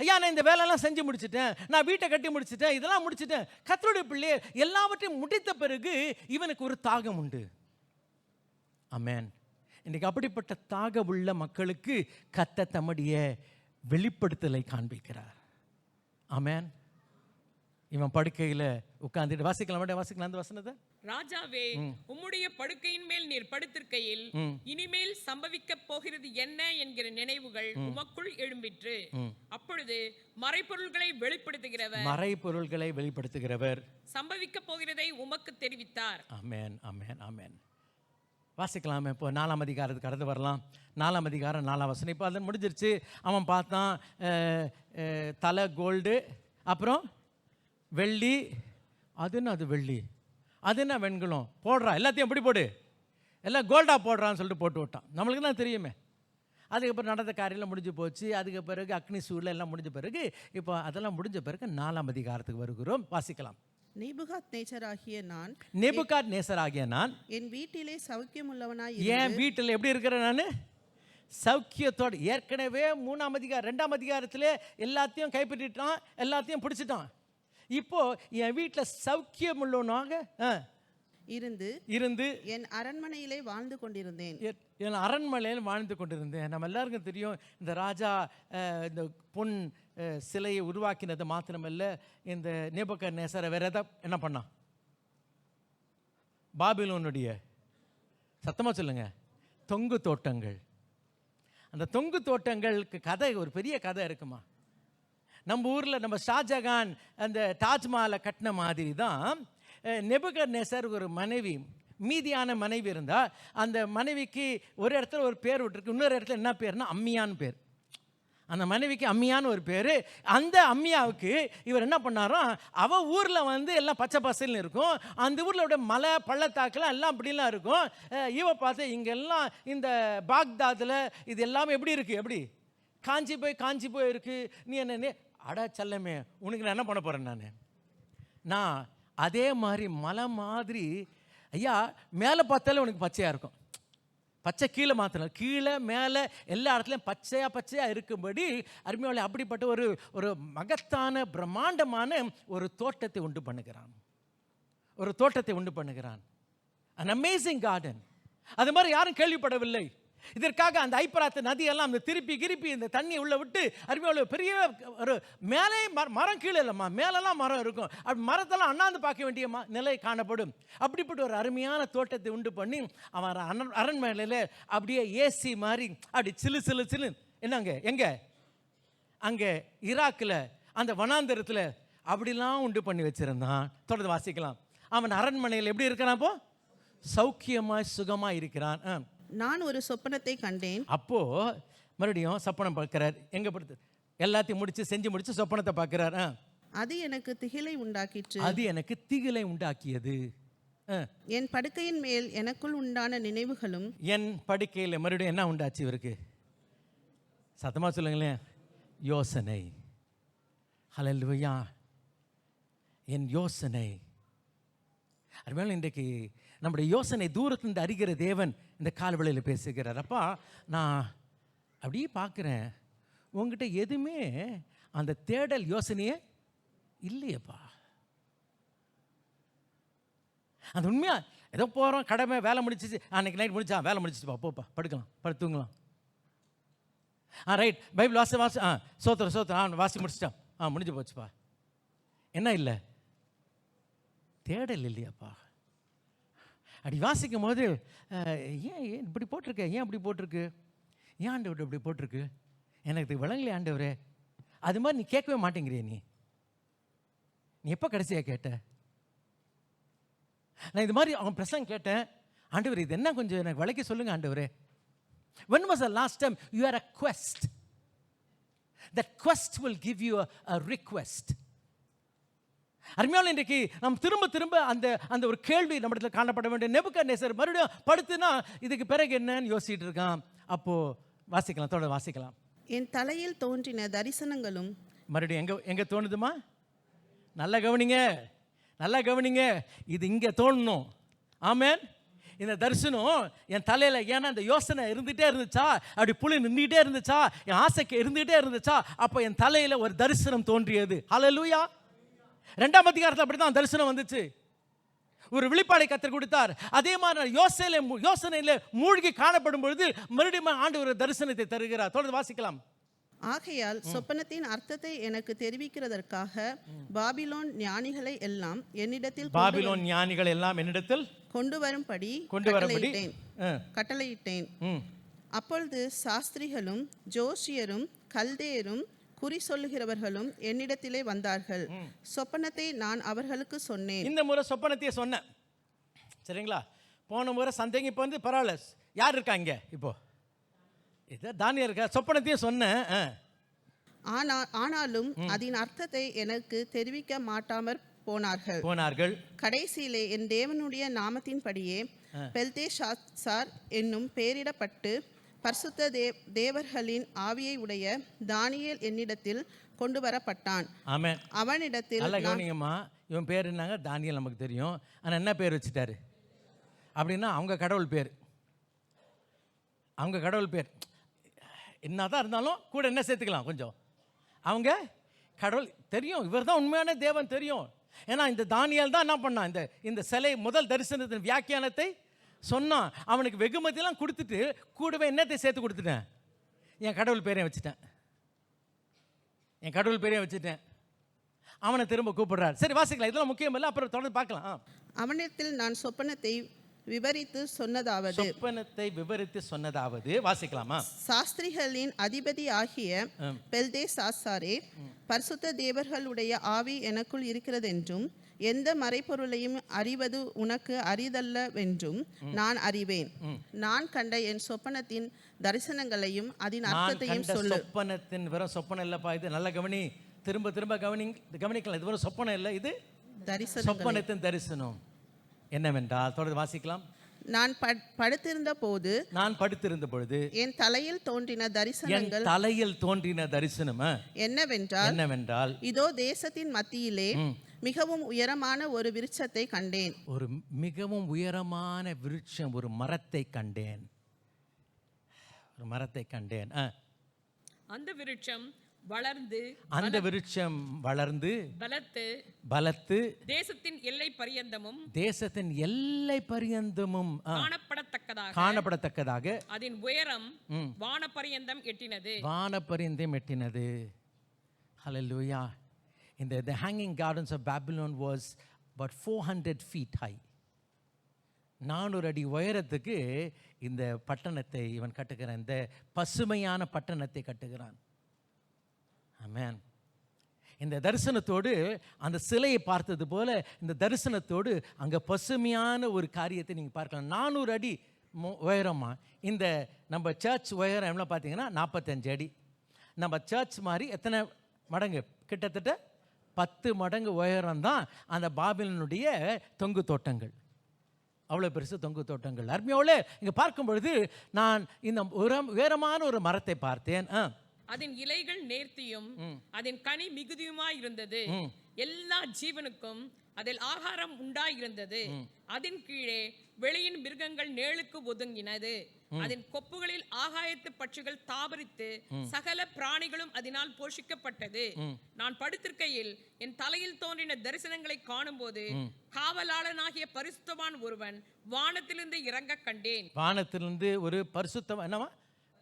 ஐயா நான் இந்த வேலையெல்லாம் செஞ்சு முடிச்சிட்டேன், நான் வீட்டை கட்டி முடிச்சிட்டேன், இதெல்லாம் முடிச்சிட்டேன். கர்த்தருடைய பிள்ளை எல்லாவற்றையும் முடித்த பிறகு இவனுக்கு ஒரு தாகம் உண்டு. ஆமென். இன்றைக்கு அப்படிப்பட்ட தாக உள்ள மக்களுக்கு கர்த்தர் தம்முடைய வெளிப்படுத்தலை காண்பிக்கிறார். ஆமென். இவன் படுக்கையில் உட்கார்ந்துட்டு வாசிக்கலாம் அந்த வசனத்தை. ராஜாவே, உம்முடைய படுக்கையின் மேல் நீர் படுத்திருக்கையில் இனிமேல் சம்பவிக்க போகிறது என்ன என்கிற நினைவுகள் உமக்குள் எழும்பிற்று. அப்பொழுது மறைபொருள்களை வெளிப்படுத்துகிறவர் சம்பவிக்க போகிறதை உமக்கு தெரிவித்தார். ஆமென், ஆமென், ஆமென். வாசிக்கலாமே. இப்போ 4ஆம் அதிகாரத்துக்கு கடந்து வரலாம். 4ஆம் அதிகாரம் 4ஆம் வசனம். இப்போ அதன் முடிஞ்சிருச்சு. அவன் பார்த்தான், தலை கோல்டு, அப்புறம் வெள்ளி. அது வெள்ளி, அது என்ன வெண்கலம் போடுறான், எல்லாத்தையும் எப்படி போடு, எல்லாம் கோல்டாக போடுறான்னு சொல்லிட்டு போட்டு விட்டான். நம்மளுக்கு தான் தெரியுமே. அதுக்கப்புறம் நடந்த காரியெல்லாம் முடிஞ்சு போச்சு. அதுக்கு பிறகு அக்னி சூழல் எல்லாம் முடிஞ்ச பிறகு, இப்போ அதெல்லாம் முடிஞ்ச பிறகு 4ஆம் அதிகாரத்துக்கு வருகிறோம். வாசிக்கலாம். நேபுகாத்நேசராகிய நான் என் வீட்டிலே சௌக்கியமுள்ளவனாய், என் வீட்டில் எப்படி இருக்கிறேன் நான்? சௌக்கியத்தோடு. ஏற்கனவே 3ஆம் அதிகாரம் 2ஆம் அதிகாரத்திலே எல்லாத்தையும் கைப்பற்றிட்டான், எல்லாத்தையும் பிடிச்சிட்டான். இப்போ என் வீட்டில் சௌக்கியம் உள்ளவனாக இருந்து என் அரண்மனையிலே வாழ்ந்து கொண்டிருந்தேன். என் அரண்மனையில் வாழ்ந்து கொண்டிருந்தேன். நம்ம எல்லாருக்கும் தெரியும், இந்த ராஜா இந்த பொன் சிலையை உருவாக்கினது மாத்திரமல்ல, இந்த நேபுகாத்நேசரை வேற எதை என்ன பண்ணான்? பாபிலோனுடைய, சத்தமாக சொல்லுங்க, தொங்கு தோட்டங்கள். அந்த தொங்கு தோட்டங்களுக்கு கதை, ஒரு பெரிய கதை இருக்குமா. நம்ம ஊரில் நம்ம ஷாஜகான் அந்த தாஜ்மஹாலை கட்டின மாதிரி தான் நேபுகாத்நேசர் ஒரு மனைவி, மீதியான மனைவி இருந்தால், அந்த மனைவிக்கு ஒரு இடத்துல ஒரு பேர் விட்டுருக்கு, இன்னொரு இடத்துல என்ன பேர்னா அம்மியான்னு பேர். அந்த மனைவிக்கு அம்மியான்னு ஒரு பேர். அந்த அம்மியாவுக்கு இவர் என்ன பண்ணாராம், அவள் ஊரில் வந்து எல்லாம் பச்சை பசல்னு இருக்கும், அந்த ஊரில் மலை பள்ளத்தாக்கெல்லாம் எல்லாம் அப்படிலாம் இருக்கும். இவ பார்த்து இங்கெல்லாம் இந்த பாக்தாதில் இது எல்லாமே எப்படி இருக்குது, எப்படி காஞ்சி போய் இருக்குது. நீ என்ன அடா செல்லமே, உனக்கு நான் என்ன பண்ண போகிறேன், நான் அதே மாதிரி மலை மாதிரி, ஐயா மேலே பார்த்தாலே உனக்கு பச்சையாக இருக்கும், பச்சை கீழே மாத்திரம், கீழே மேலே எல்லா இடத்துலையும் பச்சையாக இருக்கும்படி அருமையாளி அப்படிப்பட்ட ஒரு மகத்தான பிரம்மாண்டமான ஒரு தோட்டத்தை உண்டு பண்ணுகிறான். an amazing garden. அது மாதிரி யாரும் கேள்விப்படவில்லை. இதற்காக அந்த ஐப்பராத்து நதியெல்லாம் அந்த திருப்பி இந்த தண்ணியை உள்ள விட்டு அருமையோட பெரிய ஒரு மேலே மரம் கீழே இல்லைம்மா, மேலெல்லாம் மரம் இருக்கும். அப்படி மரத்தெல்லாம் அண்ணாந்து பார்க்க வேண்டிய நிலை காணப்படும். அப்படிப்பட்ட ஒரு அருமையான தோட்டத்தை உண்டு பண்ணி அவன் அரண்மனையில் அப்படியே ஏசி மாதிரி அப்படி சிலு என்னங்க எங்கே அங்கே ஈராக்கில் அந்த வனாந்தரத்தில் அப்படிலாம் உண்டு பண்ணி வச்சுருந்தான். தொடர்ந்து வாசிக்கலாம். அவன் அரண்மனையில் எப்படி இருக்கிறான்? அப்போ சௌக்கியமாய் சுகமாய் இருக்கிறான். நான் ஒரு சொப்பனத்தை கண்டேன். அப்போ மறுபடியும் சொப்பனம் பார்க்கிறார். எங்க படுத்து எல்லாத்தையும் செஞ்சு முடிச்சு சொப்பனத்தை பார்க்கிறார். அது எனக்கு திகிலை உண்டாக்கிற்று. அது எனக்கு திகிலை உண்டாக்கியது. என் படுக்கையின் மேல் எனக்குள் உண்டான நினைவுகளும். என் படுக்கையில் மறுபடியும் என்ன உண்டாச்சு இவருக்கு? சத்தமா சொல்லுங்களேன். யோசனை. ஹல்லேலூயா. என் யோசனை. அதுமாதிரி இன்றைக்கு நம்முடைய யோசனை தூரத்திலிருந்து அறிகிற தேவன் இந்த காலவெளியில் பேசுகிறார். அப்பா, நான் அப்படியே பார்க்குறேன், உங்ககிட்ட எதுவுமே அந்த தேடல் யோசனையே இல்லையப்பா. அந்த உண்மையா ஏதோ போகிறோம், கடமை, வேலை முடிச்சிச்சு, அன்றைக்கி நைட் முடிச்சா வேலை முடிச்சிச்சுப்பா, போப்பா படுக்கலாம், படுத்துங்களாம். ரைட், பைபிள் வாசி சோத்திரம் வாசி முடிச்சிட்டான், முடிஞ்சு போச்சுப்பா. என்ன இல்லை? தேடல் இல்லையாப்பா. அப்படி வாசிக்கும் போது ஏன் இப்படி போட்டிருக்கு, ஏன் அப்படி போட்டிருக்கு, ஏன் ஆண்டவர் இப்படி போட்டிருக்கு, எனக்கு விளங்கலையே ஆண்டவரே. அது மாதிரி நீ கேட்கவே மாட்டேங்கிறிய. நீ எப்போ கடைசியாக கேட்ட? நான் இது மாதிரி அவன் பிரசங்கம் கேட்டேன், ஆண்டவர் இது என்ன கொஞ்சம் எனக்கு விளக்கி சொல்லுங்க ஆண்டவரே. When was the last time you had a quest? That quest will give you a request. அருமையான இன்றைக்கு நாம் திரும்ப திரும்ப அந்த ஒரு கேள்வி நம்மிடத்தில் காணப்பட வேண்டிய. நேபுகாத்நேசர் மறுபடியும் படுத்துனா இதுக்கு பிறகு என்னன்னு யோசிச்சுட்டு இருக்கான். அப்போ வாசிக்கலாம், தொடர்ந்து வாசிக்கலாம். என் தலையில் தோன்றின தரிசனங்களும். மறுபடியும் எங்க தோணுதுமா? நல்லா கவனிங்க, நல்லா கவனிங்க. இது இங்கே தோணணும். ஆமென். இந்த தரிசனம் என் தலையில், ஏன்னா அந்த யோசனை இருந்துகிட்டே இருந்துச்சா, அப்படி புலி நின்றுகிட்டே இருந்துச்சா, என் ஆசைக்கு இருந்துகிட்டே இருந்துச்சா, அப்போ என் தலையில் ஒரு தரிசனம் தோன்றியது. ஹல்லேலூயா. 2ஆம் அதிகாரத்தில் அப்படி தான் தரிசனம் வந்துச்சு. ஒரு வெளிப்பாடை கர்த்தர் கொடுத்தார். அதே மாதிரி யோசனையில மூழ்கி காணப்படும் பொழுது மறுபடியும் ஆண்டு ஒரு தரிசனத்தை தருகிறார். தொடர்ந்து வாசிக்கலாம். ஆகையால் சொப்பனத்தின் அர்த்தத்தை எனக்கு தெரிவிக்கிறதற்காக பாபிலோன் ஞானிகளை எல்லாம் என்னிடத்தில் கொண்டு வரும்படி கட்டளையிட்டேன். அப்பொழுது சாஸ்திரிகளும் ஜோசியரும் கல்தேயரும் குறி சொல்லுகிறவர்களும் என்னிடத்திலே வந்தார்கள். சொப்பனத்தை நான் அவர்களுக்கு சொன்னேன். இந்த முறை சொப்பனத்தையே சொன்னேன், சரிங்களா? போன முறை சந்தேகம், இப்போ வந்து பரவாயில்ல. யார் இருக்காங்க இப்போ? இது தானியேல் இருக்கா. சொப்பனத்தையே சொன்னேன். ஆனாலும் அதன் அர்த்தத்தை எனக்கு தெரிவிக்க மாட்டாமற் போனார்கள். கடைசியிலே என் தேவனுடைய நாமத்தின்படியே பெல்தேஷாத்சார் என்னும் பெயரிடப்பட்டு பரிசுத்த தேவர்களின் ஆவியை உடைய தானியேல் என்னிடத்தில் கொண்டு வரப்பட்டான். ஆமென். அவனிடத்தில் நல்ல கவனிங்கம்மா, இவன் பேர் என்னங்க? தானியேல் நமக்கு தெரியும். ஆனால் என்ன பேர் வச்சுட்டாரு அப்படின்னா அவங்க கடவுள் பேர். அவங்க கடவுள் பேர் என்னதான் இருந்தாலும் கூட என்ன சேர்த்துக்கலாம் கொஞ்சம். அவங்க கடவுள் தெரியும், இவர் தான் உண்மையான தேவன் தெரியும். ஏன்னா இந்த தானியேல் தான் என்ன பண்ணான், இந்த சிலை முதல் தரிசனத்தின் வியாக்கியானத்தை சொன்னான். அவனுக்கு வெகுமதியெல்லாம் கொடுத்துட்டு கூடவே என்னத்தை சேர்த்து கொடுத்துட்டேன்? என் கடவுள் பேரையும் வச்சுட்டேன். அவனை திரும்ப கூப்பிடுறார். சரி, வாசிக்கலாம். இதெல்லாம் முக்கியம் இல்லை, அப்புறம் தொடர்ந்து பார்க்கலாம். அவனிடத்தில் நான் சொப்பனத்தை விவரித்து சொன்னதாவது வாசிக்கலாமா? சாஸ்திரிகளின் அதிபதி ஆகிய பெல்தேஷாத்சாரே, பரிசுத்த தேவர்களுடைய ஆவி எனக்குள் இருக்கிறதென்றும் எந்த மறைபொருளையும் அறிவது உனக்கு அரிதல்லவென்றும் நான் அறிவேன். நான் கண்ட என் சொப்பனத்தின் தரிசனங்களையும் அதன் அர்த்தத்தையும் சொல்லு. சொப்பனத்தின் வெறும் சொப்பனம் இல்லப்பா இது. நல்ல கவனி, திரும்ப கவனிக்கலாம். இது வெறும் சொப்பனம் இல்லை, இது சொப்பனத்தின் தரிசனம். என்னவென்றால் தொடர்ந்து வாசிக்கலாம். நான் படுத்திருந்த பொழுது என் தலையில் தோன்றின தரிசனம் என்னவென்றால் இதோ தேசத்தின் மத்தியிலே மிகவும் உயரமான ஒரு விருட்சத்தை கண்டேன். ஒரு மிகவும் உயரமான விருட்சம், ஒரு மரத்தை கண்டேன். அந்த விருட்சம் வளர்ந்து பலத்து தேசத்தின் எல்லை பரியந்தமும் காணப்படத்தக்கதாக அதன் உயரம் வானபரியந்தம் எட்டினது. ஹல்லேலூயா. The hanging gardens of Babylon was about 400 feet high. 400 அடி உயரத்துக்கு இந்த பட்டணத்தை இவன் கட்டுகிறான். இந்த பசுமையான பட்டணத்தை கட்டுகிறான். ஆமென். இந்த தரிசனத்தோடு அந்த சிலையை பார்த்தது போல இந்த தரிசனத்தோடு அங்கே பசுமையான ஒரு காரியத்தை நீங்கள் பார்க்கலாம். 400 அடி உயரமா இந்த நம்ம சர்ச் உயரம் எவ்வளோ பார்த்தீங்கன்னா 45 அடி. நம்ம சர்ச் மாதிரி எத்தனை மடங்கு? கிட்டத்தட்ட 10 மடங்கு உயரம் தான் அந்த பாபிலோனுடைய தொங்கு தோட்டங்கள். அவ்வளோ பெருசு தொங்கு தோட்டங்கள். அருமையோடு இங்கே பார்க்கும் பொழுது நான் இந்த உயரமான ஒரு மரத்தை பார்த்தேன். அதன் இலைகள் நேர்த்தியும் அதன் கனி மிகுதியுமாய் இருந்தது. எல்லா ஜீவனுக்கும் அதில் ஆகாரம் உண்டாயிருந்தது. அதன் கீழே வெளியின் மிருகங்கள் நேளுக்கு ஒதுங்கினது. அதன் கொப்புகளில் ஆகாயத்து பட்சிகள் தாபரித்து சகல பிராணிகளும் அதனால் போஷிக்கப்பட்டது. நான் படுத்திருக்கையில் என் தலையில் தோன்றின தரிசனங்களை காணும் போது காவலாளனாகிய பரிசுத்தவான் ஒருவன் வானத்திலிருந்து இறங்க கண்டேன். வானத்திலிருந்து ஒரு பரிசுத்தம் என்னவா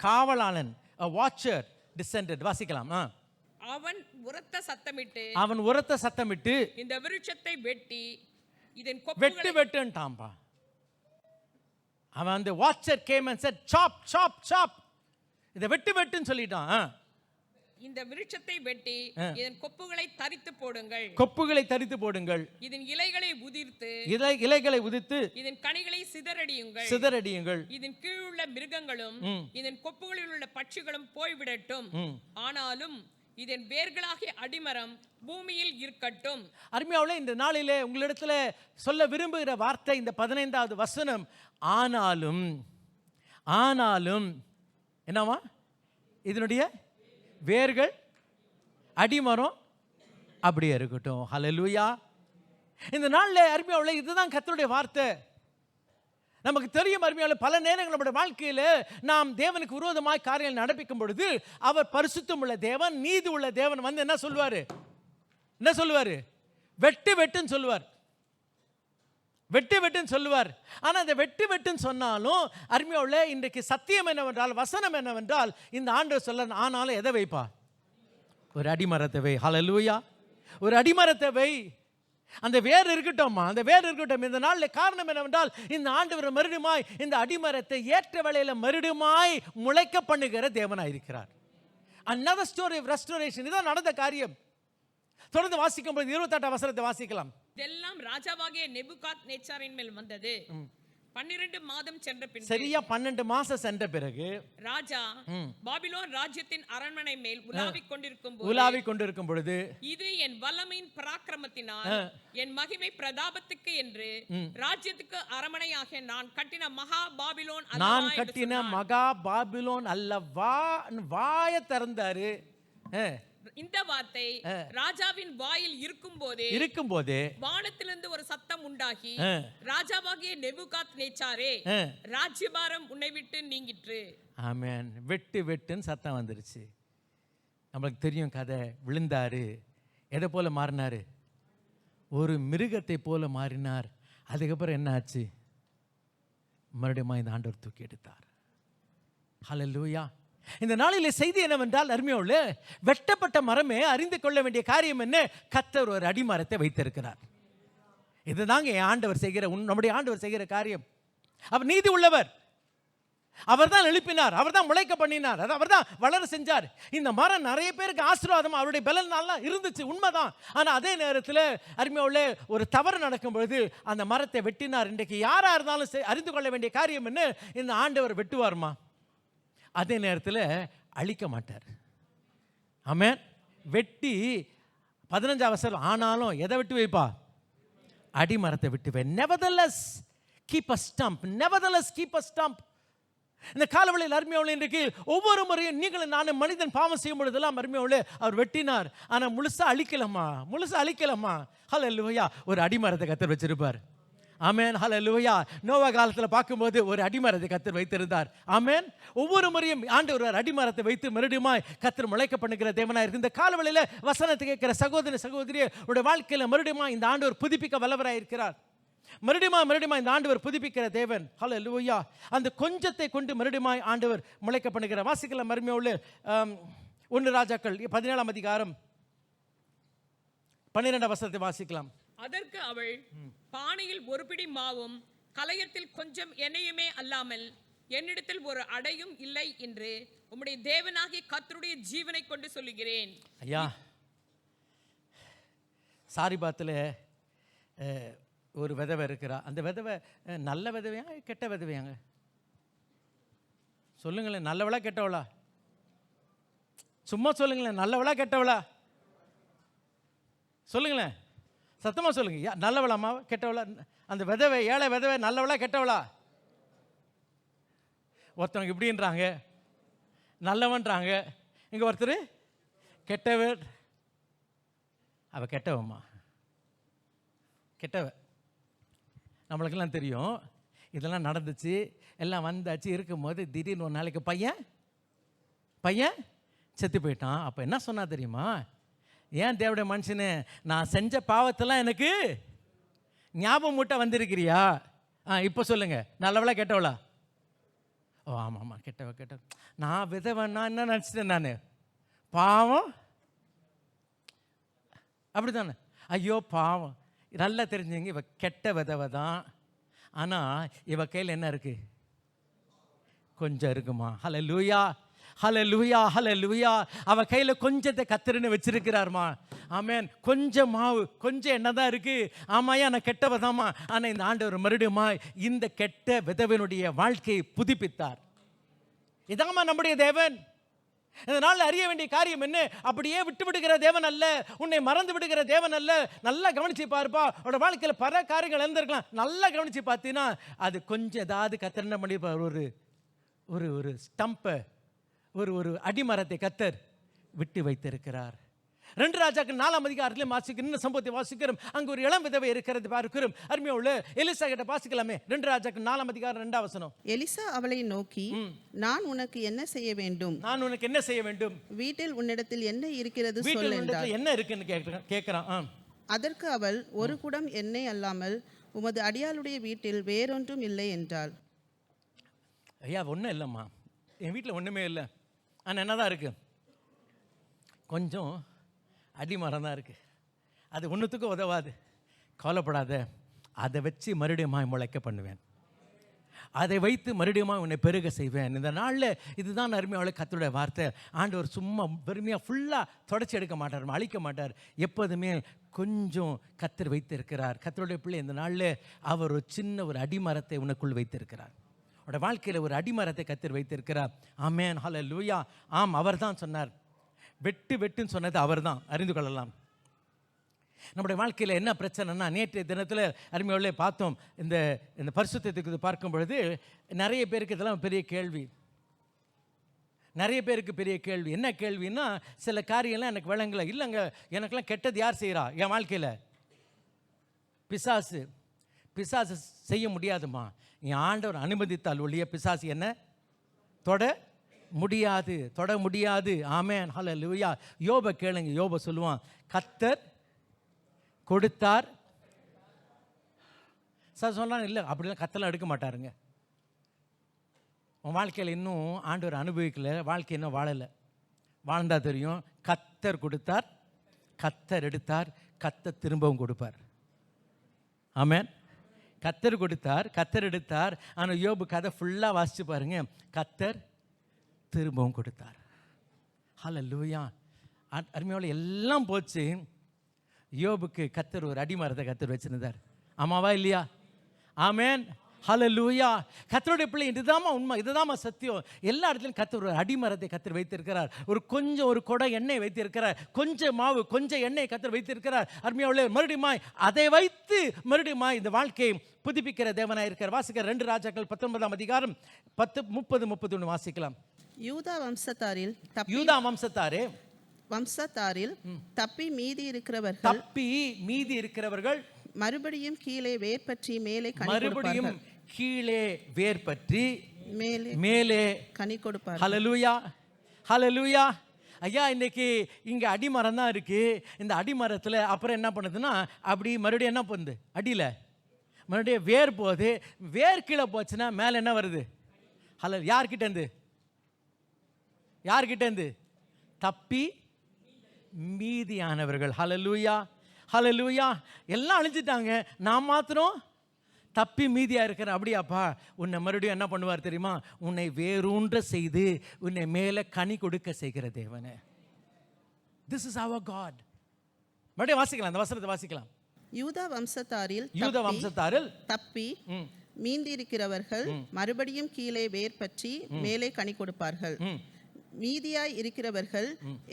காவலாளன், வாட்சர் descended. வாசிக்கலாம். அவன் உரத்த சத்தமிட்டு இந்த விருட்சத்தை வெட்டி இதன் வெட்டுன்ட்டாம்பா. அவன் அந்த watcher came and said chop chop chop. இத வெட்டுன்னு சொல்லிட்டான். இந்த விருட்சத்தை வெட்டி இதன் கொப்புகளை தரித்து போடுங்கள். இதன் இலைகளை உதிர்த்து இதன் கனிகளை சிதறடியுங்கள். இதன் கீழுள்ள மிருகங்களும் இதன் கொப்புகளில் உள்ள பட்சிகளும் போய்விடட்டும். ஆனாலும் இதன் வேர்களாகிய அடிமரம் பூமியில் இருக்கட்டும். அருமையாவுல இந்த நாளிலே உங்களிடத்துல சொல்ல விரும்புகிற வார்த்தை இந்த 15வது வசனம். ஆனாலும் என்னவா? இதனுடைய வேர்கள் அடிமரம் அப்படியே இருக்கட்டும். ஹல்லேலூயா. இந்த நாளில் அருமையாவுல இதுதான் கர்த்தருடைய வார்த்தை. நமக்கு தெரியும் அருமையாவுல பல நேரங்கள் நம்முடைய வாழ்க்கையில் நாம் தேவனுக்கு விரோதமாய் காரியங்கள் நடப்பிக்கும் பொழுது அவர் பரிசுத்தம் உள்ள தேவன், நீதி உள்ள தேவன் வந்து என்ன சொல்லுவார்? வெட்டுன்னு சொல்லுவார். ஆனால் அந்த வெட்டுன்னு சொன்னாலும் அருமையாவுல இன்றைக்கு சத்தியம் என்னவென்றால், வசனம் என்னவென்றால், இந்த ஆண்டவர் சொல்ல ஆனாலும் எதை வைப்பா? ஒரு அடிமரத்தை வை. ஹல்லேலூயா. ஒரு அடிமரத்தை வை. அந்த வேர் இருக்கட்டும். இந்த நாளில் காரணம் என்னவென்றால், இந்த ஆண்டவர் மறுபடியுமாய் இந்த அடிமரத்தை ஏற்ற வேளையில் மறுபடியுமாய் முளைக்க பண்ணுகிற தேவனாயிருக்கிறார். another story of restoration. இதான் நடந்த காரியம். தொடர்ந்து வாசிக்கும் போது 28 வசனத்தை வாசிக்கலாம். இதெல்லாம் ராஜாவாகிய நேபுகாத்நேச்சாரின் மேல் வந்தது. 12 மாதம் சென்ற பின், சரியா 12 மாசம் சென்ற பிறகு ராஜா பாபிலோன் ராஜ்யத்தின் அரண்மனை மேல் உலாவிக் கொண்டிருக்கும் பொழுது, இது என் வல்லமையின் பராக்கிரமத்தினால் என் மகிமை பிரதாபத்துக்கு என்று ராஜ்யத்துக்கு அரண்மனையாக நான் கட்டின மகா பாபிலோன் அல்லவா வாய திறந்தாரு. இந்த வார்த்தை ராஜாவின் வாயில் இருக்கும்போதே வானத்திலிருந்து ஒரு சத்தம் உண்டாகி, ராஜாவாகிய நேபுகாத்நேச்சாரே, ராஜ்யபாரம் உன்னை விட்டு நீங்கிற்று. ஆமென். வெட்டுன்னு சத்தம் வந்துருச்சு. நம்மளுக்கு தெரியும் கதை. விழுந்தாரு. எதை போல மாறினாரு? ஒரு மிருகத்தை போல மாறினார். அதுக்கப்புறம் என்ன ஆச்சு? மறுபடியும் இந்த ஆண்டவர் தூக்கி எடுத்தார். ஹல்லேலூயா. இந்த நாளிலே செய்தி என்னவென்றால், அருமையோடு வெட்டப்பட்ட மரமே அறிந்து கொள்ள வேண்டிய காரியம் என்ன? கர்த்தர் ஒரு அடிமரத்தை வைத்திருக்கிறார். இதுதாங்க நம்முடைய ஆண்டவர் செய்கிற காரியம். அவர் நீதி உள்ளவர். அவர் தான் எழுப்பினார், அவர் தான் முளைக்க பண்ணினார், அவர் தான் வளர செஞ்சார். இந்த மரம் நிறைய பேருக்கு ஆசீர்வாதம் அவருடைய பலனால இருந்துச்சு, உண்மைதான். ஆனால் அதே நேரத்தில் அருமையோடு ஒரு தவறு நடக்கும் பொழுது அந்த மரத்தை வெட்டினார். இன்றைக்கு யாராக இருந்தாலும் அறிந்து கொள்ள வேண்டிய காரியம் என்ன? இந்த ஆண்டவர் வெட்டுவார்மா, அதே நேரத்தில் அழிக்க மாட்டார். ஆமென். வெட்டி 15 வசனம். ஆனாலும் எதை விட்டு வைப்பா? அடிமரத்தை விட்டு வை. nevertheless keep a stump. இந்த காலவெளியில் அருமையோடு இன்றைக்கு ஒவ்வொரு முறையும் நீங்களும் நானும் மனிதன் பாவம் செய்யும் பொழுதெல்லாம் அருமையோடு அவர் வெட்டினார். ஆனால் முழுசா அழிக்கலாமா? ஹல்லேலூயா. ஒரு அடிமரத்தை கர்த்தர் வச்சிருப்பார். ஆமென். ஹல்லேலூயா. நோவா காலத்தில் பார்க்கும்போது ஒரு அடிமரத்தை கர்த்தர் வைத்திருந்தார். ஆமென். ஒவ்வொரு முறையும் ஆண்டவர் ஒரு அடிமரத்தை வைத்து மறுபடியும் கர்த்தர் முளைக்க பண்ணுகிற தேவனாக இருக்கு. இந்த காலவெளியில் வசனத்தை கேட்கிற சகோதரியே உடைய வாழ்க்கையில் மறுபடியும் இந்த ஆண்டவர் புதுப்பிக்க வல்லவராக இருக்கிறார். மறுபடியும் இந்த ஆண்டவர் புதுப்பிக்கிற தேவன். ஹல்லேலூயா. அந்த கொஞ்சத்தை கொண்டு மறுபடியும் ஆண்டவர் முளைக்க பண்ணுகிற. வாசிக்கலாம் மறுமையோடு 1 ராஜாக்கள் 17ஆம் அதிகாரம் 12 வசனத்தை வாசிக்கலாம். அதற்கு அவள், பானையில் ஒரு பிடி மாவும் கலயத்தில் கொஞ்சம் எண்ணெயுமே அல்லாமல் என்னிடத்தில் ஒரு அடையும் இல்லை என்று உம்முடைய தேவனாகிய கர்த்தருடைய ஜீவனை கொண்டு சொல்லுகிறேன். ஐயா, சாரிபாத்தில் ஒரு விதவை இருக்கிறா. அந்த விதவை நல்ல விதவையாங்க கெட்ட விதவையாங்க? சொல்லுங்களேன், நல்லவளா கெட்டவளா? சும்மா சொல்லுங்களேன், நல்லவளா கெட்டவளா? சொல்லுங்களேன், சத்தமாக சொல்லுங்க. நல்லவளாமா கெட்டவளா? அந்த விதவை, ஏழை விதவை நல்லவளா கெட்டவளா? ஒருத்தவங்க இப்படின்றாங்க, நல்லவன்றாங்க. இங்கே ஒருத்தர் கெட்டவர். அவள் கெட்டவம்மா, கெட்டவ. நம்மளுக்கெல்லாம் தெரியும் இதெல்லாம் நடந்துச்சு, எல்லாம் வந்தாச்சு. இருக்கும்போது திடீர்னு ஒரு நாளைக்கு பையன் செத்து போயிட்டான். அப்போ என்ன சொன்னா தெரியுமா? ஏன் தேவடைய மனுஷனு, நான் செஞ்ச பாவத்தெல்லாம் எனக்கு ஞாபகம் மூட்டை வந்திருக்கிறியா? இப்போ சொல்லுங்க, நல்லவளா கெட்டவளா? ஓ ஆமாம்மா, கெட்டவ. நான் விதவன்னா என்ன நினச்சிட்டேன் நான்? பாவம் அப்படி தானே? ஐயோ பாவம். நல்லா தெரிஞ்சுங்க, இவ கெட்ட விதவை தான். ஆனால் இவ கையில் என்ன இருக்கு? கொஞ்சம் இருக்குமா? ஹல்லேலூயா, ஹல்லேலூயா, ஹல்லேலூயா. அவ கையில் கொஞ்சத்தை கத்தருன்னு வச்சிருக்கிறார்மா. ஆமென். கொஞ்சம் மாவு, கொஞ்சம் என்ன தான் இருக்கு. ஆமாயா, நான் கெட்டவ தாம்மா. ஆனால் இந்த ஆண்டவர் மறுபடியுமா இந்த கெட்ட விதவனுடைய வாழ்க்கையை புதுப்பித்தார். இதாம்மா நம்முடைய தேவன். இதனால் அறிய வேண்டிய காரியம் என்ன? அப்படியே விட்டு விடுகிற தேவன் அல்ல, உன்னை மறந்து விடுகிற தேவன் அல்ல. நல்லா கவனிச்சு பாருப்பா, உன்னோட வாழ்க்கையில் பல காரியங்கள் இருந்திருக்கலாம். நல்லா கவனிச்சு பார்த்தீங்கன்னா அது கொஞ்சம் ஏதாவது கத்தர் என்ன பண்ணியிருப்பார்? ஒரு ஒரு ஸ்டம்பை, ஒரு அடிமரத்தை கத்தர் விட்டு வைத்திருக்கிறார். 2 ராஜாக்கள் 4ஆம் அதிகாரத்திலே வாசிக்கிறோம். இன்னும் சம்பவத்தை வாசிக்கிறோம். அங்கே ஒரு இளம் விதவை இருக்கிறது பார்க்கிறோம். அருமையா உள்ள எலிசா கிட்ட வாசிக்கலாமே. 2 ராஜாக்கள் 4ஆம் அதிகாரம் 2ஆம் வசனம். எலிசா அவளை நோக்கி, நான் உனக்கு என்ன செய்ய வேண்டும்? நான் உனக்கு என்ன செய்ய வேண்டும்? வீட்டில் உன்னிடத்தில் என்ன இருக்கிறது சொல் வீட்டில் என்றார். என்ன இருக்குன்னு கேட்கிறான். அதற்கு அவள், ஒரு குடம் எண்ணெய் அல்லாமல் உமது அடியாளுடைய வீட்டில் வேறொன்றும் இல்லை என்றாள். ஐயா, ஒன்றும் இல்லைம்மா, என் வீட்டில் ஒன்றுமே இல்லை. ஆனால் என்னதான் இருக்கு? கொஞ்சம் அடிமரம் தான் இருக்குது. அது ஒன்றுத்துக்கும் உதவாது. கவலைப்படாத, அதை வச்சு மறுபடியும் முளைக்க பண்ணுவேன். அதை வைத்து மறுபடியும் உன்னை பெருக செய்வேன். இந்த நாளில் இதுதான் அருமையாள கர்த்தருடைய வார்த்தை. ஆண்டவர் சும்மா பெருமையாக ஃபுல்லாக தொடச்சி எடுக்க மாட்டார், அழிக்க மாட்டார். எப்போதுமே கொஞ்சம் கர்த்தர் வைத்திருக்கிறார். கர்த்தருடைய பிள்ளை, இந்த நாளில் அவர் ஒரு சின்ன ஒரு அடிமரத்தை உனக்குள் வைத்திருக்கிறார். அவருடைய வாழ்க்கையில் ஒரு அடிமரத்தை கர்த்தர் வைத்திருக்கிறார். ஆமென், ஹல்லேலூயா. ஆம், அவர் தான் சொன்னார். வெட்டுன்னு சொன்னது அவர் தான். அறிந்து கொள்ளலாம். நம்முடைய வாழ்க்கையில் என்ன பிரச்சனைனா, நேற்றைய தினத்தில் அருமையோட பார்த்தோம். இந்த பரிசுத்தத்துக்கு பார்க்கும் பொழுது நிறைய பேருக்கு இதெல்லாம் பெரிய கேள்வி. நிறைய பேருக்கு பெரிய கேள்வி. என்ன கேள்வின்னா, சில காரியம்லாம் எனக்கு விளங்கலை. இல்லைங்க, எனக்கெல்லாம் கெட்டது யார் செய்கிறா என் வாழ்க்கையில்? பிசாசு செய்ய முடியாதுமா. என் ஆண்டவர் அனுமதித்தால் ஒழிய பிசாசு என்ன தொட முடியாது. ஆமென், ஹல்லேலூயா. யோபை கேளுங்க. யோபை சொல்லுவான், கர்த்தர் கொடுத்தார். சார் சொன்னாங்க, இல்லை அப்படிலாம் கர்த்தர்லாம் எடுக்க மாட்டாருங்க. உன் வாழ்க்கையில் இன்னும் ஆண்டவர் அனுபவிக்கல, வாழ்க்கை இன்னும் வாழலை. வாழ்ந்தா தெரியும். கர்த்தர் கொடுத்தார், கர்த்தர் எடுத்தார், கர்த்தர் திரும்பவும் கொடுப்பார். ஆமென். கர்த்தர் கொடுத்தார், கர்த்தர் எடுத்தார். ஆனால் யோபு கதை ஃபுல்லாக வாசிச்சு பாருங்க. கர்த்தர் திரும்பவும் கொடுத்தார். ஹல்லேலூயா. அருமையோட எல்லாம் போச்சு. யோபுக்கு கர்த்தர் ஒரு அடிமரத்தை கர்த்தர் வச்சிருந்தார். ஆமாவா இல்லையா? ஆமென், ஹல்லேலூயா. கர்த்தருடைய பிள்ளை, இதுதாம்மா உண்மை, இதுதாம்மா சத்தியம். எல்லா இடத்துலையும் கர்த்தர் ஒரு அடிமரத்தை கர்த்தர் வைத்திருக்கிறார். ஒரு குடம் எண்ணெய் வைத்திருக்கிறார். கொஞ்சம் மாவு, கொஞ்சம் எண்ணெய் கர்த்தர் வைத்திருக்கிறார். அருமையாளே, மறுபடியும் அதை வைத்து மறுபடியும் இந்த வாழ்க்கையை புதுப்பிக்கிற தேவனாக இருக்கிறார். வாசிக்கிற 2 ராஜாக்கள் 19ஆம் அதிகாரம் 30-31 வாசிக்கலாம். யூதா வம்சத்தாரில் தப்பி மீதி இருக்கிறவர்கள் மறுபடியும் கீழே வேர்பற்றி மேலே கனி கொடுப்பார். ஹல்லேலூயா, ஹல்லேலூயா. ஐயா, இன்னைக்கு இங்கே அடிமரம் தான் இருக்கு. இந்த அடிமரத்தில் அப்புறம் என்ன பண்ணுதுன்னா, அப்படி மறுபடியும் என்ன பண்ணுது? அடியில் மறுபடியும் வேர் போகுது. வேர் கீழே போச்சுன்னா மேலே என்ன வருது? யார்கிட்டேருந்து? தப்பி மீதியானவர்கள். ஹல்லேலூயா, ஹல்லேலூயா. எல்லாம் அழிஞ்சிட்டாங்க, நான் மாத்திரம் தப்பி மீதியாக இருக்கிறேன். அப்படியாப்பா, உன்னை மறுபடியும் என்ன பண்ணுவார் தெரியுமா? உன்னை வேரூன்ற செய்து உன்னை மேலே கனி கொடுக்க செய்கிற தேவனே. This is our God. மறுபடியும் வாசிக்கலாம், அந்த வசனத்தை வாசிக்கலாம். யூதா வம்சத்தாரில் யூத வம்சத்தாரில் தப்பி மீந்திருக்கிறவர்கள் மறுபடியும் கீழே வேர் பற்றி மேலே கனி கொடுப்பார்கள். மீதியாய் இருக்கிறவர்கள்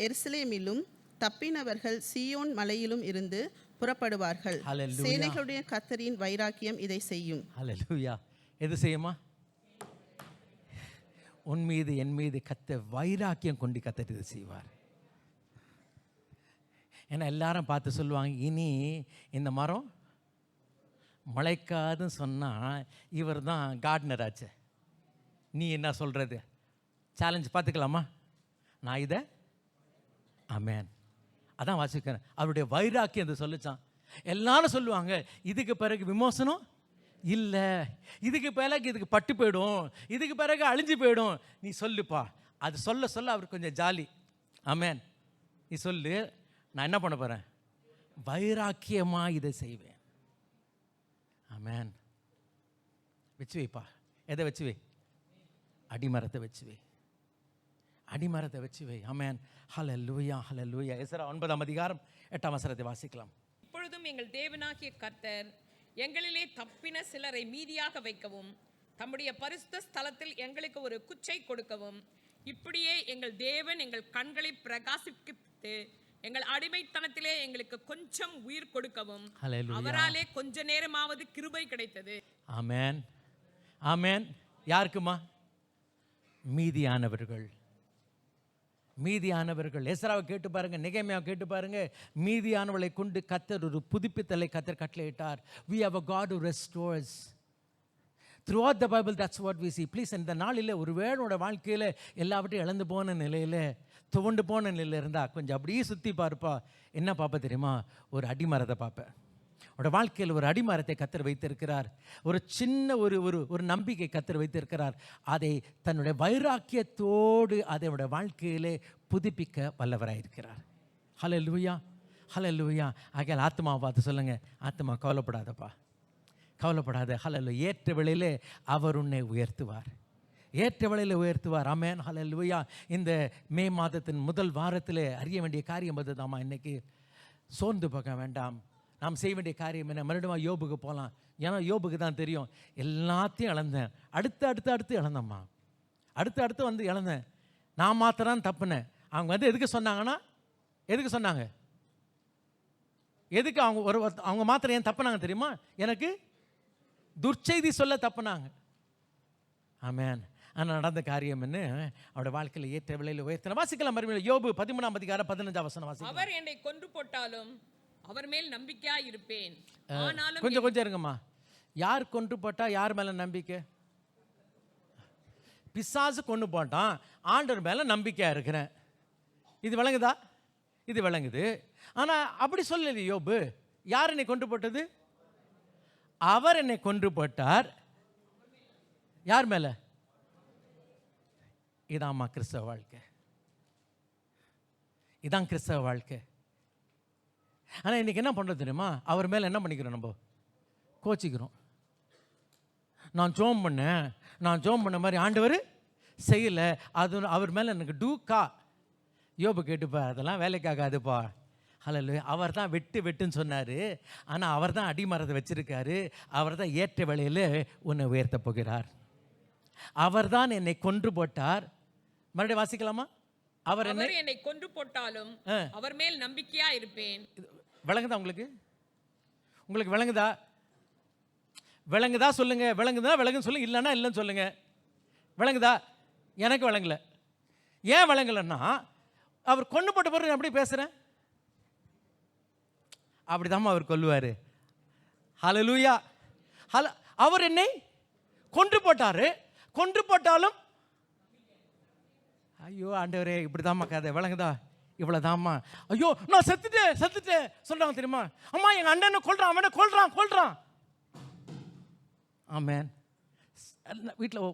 எருசலேமிலும் தப்பினவர்கள் சீயோன் மலையிலும் இருந்து புறப்படுவார்கள். ஹல்லேலூயா. சேனைகளுடைய கர்த்தரின் வைராக்கியம் இதை செய்யும். ஹல்லேலூயா. எது செய்யுமா? உன் மீது என் மீது வைராக்கியம் கொண்டு கர்த்தர் இதை செய்வார். ஏன்னா எல்லாரும் பார்த்து சொல்லுவாங்க, இனி இந்த மரம் முளைக்காதுன்னு சொன்னால் இவர் தான் கார்டனர் ஆச்சு. நீ என்ன சொல்கிறது? சேலஞ்ச் பார்த்துக்கலாமா? நான் இதை ஆமேன் அதான் வாசிக்கிறேன். அவருடைய வைராக்கியம் அதை சொல்லிச்சான். எல்லாரும் சொல்லுவாங்க, இதுக்கு பிறகு விமோசனம் இல்லை, இதுக்கு பிறகு இதுக்கு பட்டு போயிடும், இதுக்கு பிறகு அழிஞ்சு போயிடும். நீ சொல்லுப்பா. அது சொல்ல சொல்ல அவர் கொஞ்சம் ஜாலி. ஆமேன். நீ சொல்லு, நான் என்ன பண்ண போகிறேன்? வைராக்கியமாக இதை செய்வேன். ஆமேன். வச்சு வைப்பா. எதை வச்சு வை? அடிமரத்தை வச்சு வை. அடிமரத்தை வச்சு வை. ஆமேன். ஹல்லேலூயா, ஹல்லேலூயா. எஸ்றா 9ஆம் அதிகாரம் 8ஆம் வசனத்தை வாசிக்கலாம். இப்பொழுதும் எங்கள் தேவனாகிய கர்த்தர் எங்களிலே தப்பின சிலரை மீதியாக வைக்கவும் தம்முடைய பரிசுத்த ஸ்தலத்தில் எங்களுக்கு ஒரு குச்சை கொடுக்கவும், இப்படியே எங்கள் தேவன் எங்கள் கண்களை பிரகாசிப்பித்து எங்கள் அடிமைத்தனத்திலே எங்களுக்கு கொஞ்சம் உயிர் கொடுக்கவும் அவராலே கொஞ்ச நேரமாவது கிருபை கிடைத்தது. ஆமேன், ஆமேன். யாருக்குமா? மீதியானவர்கள். மீதியானவர்கள். எஸ்ராவை கேட்டு பாருங்க, நெகேமியாவை கேட்டு பாருங்க. மீதியானவர்களை கொண்டு கர்த்தர் ஒரு புதுப்பித்தலை கர்த்தர் கட்டளையிட்டார். We have a God who restores. Throughout the Bible, that's what we see. Please, இந்த நாளில் ஒரு வேளோட வாழ்க்கையில் எல்லாவற்றையும் இழந்து போன நிலையில், துவண்டு போன நிலையில் இருந்தால் கொஞ்சம் அப்படியே சுற்றி பார்ப்பா. என்ன பார்ப்ப தெரியுமா? ஒரு அடிமரத்தை பார்ப்பேன். அவரோட வாழ்க்கையில் ஒரு அடிமரத்தை கர்த்தர் வைத்திருக்கிறார். ஒரு சின்ன ஒரு நம்பிக்கை கர்த்தர் வைத்திருக்கிறார். அதை தன்னுடைய வைராக்கியத்தோடு அதனுடைய வாழ்க்கையிலே புதுப்பிக்க வல்லவராயிருக்கிறார். ஹல்லேலூயா, ஹல்லேலூயா. ஆகையால் ஆத்மாவை பார்த்து சொல்லுங்க, ஆத்மா கவலைப்படாதப்பா, கவலைப்படாத. ஹல்லேலூயா. ஏற்ற வேளையிலே அவர் உன்னை உயர்த்துவார், ஏற்ற வேளையில் உயர்த்துவார். ஆமென், ஹல்லேலூயா. இந்த மே மாதத்தின் முதல் வாரத்தில் அறிய வேண்டிய காரியம் அதுதாம்மா. இன்னைக்கு சோர்ந்து போக வேண்டாம். நாம் செய்ய வேண்டிய காரியம் என்ன? மறுபடியும் யோபுக்கு போகலாம். ஏன்னா யோபுக்கு தான் தெரியும், எல்லாத்தையும் இழந்தேன், அடுத்து இழந்தம்மா, அடுத்து வந்து இழந்தேன். நான் மாத்திரம் தப்புனேன். அவங்க வந்து எதுக்கு சொன்னாங்கன்னா, எதுக்கு சொன்னாங்க? எதுக்கு அவங்க மாத்திரம் ஏன் தப்புனாங்க தெரியுமா? எனக்கு துர்ச்செய்தி சொல்ல தப்புனாங்க. ஆமென். ஆனால் நடந்த காரியம் என்ன? அவருடைய வாழ்க்கையில் ஏற்ற விலையில் உயர்த்தின. வாசிக்கலாம் மறுபடியும் யோபு 13ஆம் அதிகாரம் 15ஆம் வசனம் வாசிக்கலாம். அவர் என்னை கொன்று போட்டாலும் அவர் மேல் நம்பிக்கையா இருப்பேன். ஆனாலும் கொஞ்சம் இருங்கம்மா. யார் கொன்று போட்டா யார் மேல நம்பிக்கை? பிசாசு கொண்டு போட்டான், ஆண்டவர் மேல நம்பிக்கையா இருக்கிறேன். இது விளங்குதா? இது விளங்குது. ஆனா அப்படி சொல்லல யோபு. யார் என்னை கொண்டு போட்டது? அவர் என்னை கொன்று போட்டார். யார் மேல? இதாம்மா கிறிஸ்தவ வாழ்க்கை, இதான் கிறிஸ்தவ வாழ்க்கை. ஆனால் இன்றைக்கி என்ன பண்ணுறது தெரியுமா? அவர் மேலே என்ன பண்ணிக்கிறோம்? நம்ம கோச்சிக்கிறோம். நான் ஜோம் பண்ண மாதிரி ஆண்டவர் செய்யலை, அது அவர் மேலே எனக்கு டூக்கா. யோபு கேட்டுப்பா, அதெல்லாம் வேலைக்காகாதுப்பா. ஹல்லேலூயா. அவர் தான் வெட்டுன்னு சொன்னார். ஆனால் அவர் தான் அடிமரத்தை வச்சிருக்காரு. அவர் தான் ஏற்ற வேளையில் உன்னை உயர்த்த போகிறார். அவர் தான் என்னை கொன்று போட்டார். மறுபடியும் வாசிக்கலாமா? அவர் என்னை கொன்று போட்டாலும் அவர் மேல் நம்பிக்கையா இருப்பேன். விளங்குதா உங்களுக்கு? உங்களுக்கு விளங்குதா? விளங்குதா சொல்லுங்க. விளங்குன்னு சொல்லுங்க, இல்லைன்னா இல்லைன்னு சொல்லுங்க. விளங்குதா? எனக்கு விளங்கல. ஏன் விளங்கலன்னா, அவர் கொண்டு போட்ட பிறகு நான் எப்படி பேசுறேன்? அப்படிதாம்மா அவர் கொல்லுவாரு. ஹல்லேலூயா. அவர் என்னை கொன்று போட்டாரு. கொன்று போட்டாலும் ஐயோ ஆண்டவரே, இப்படிதாம்மா கதை. விளங்குதா? இவ்வளவுதாம்மா. ஐயோ நான் செத்துட்டேன் சொல்றாங்க தெரியுமா? அம்மா எங்க அண்ணனை கொல்றான், அவனை கொல்றான். ஆமென். வீட்டில்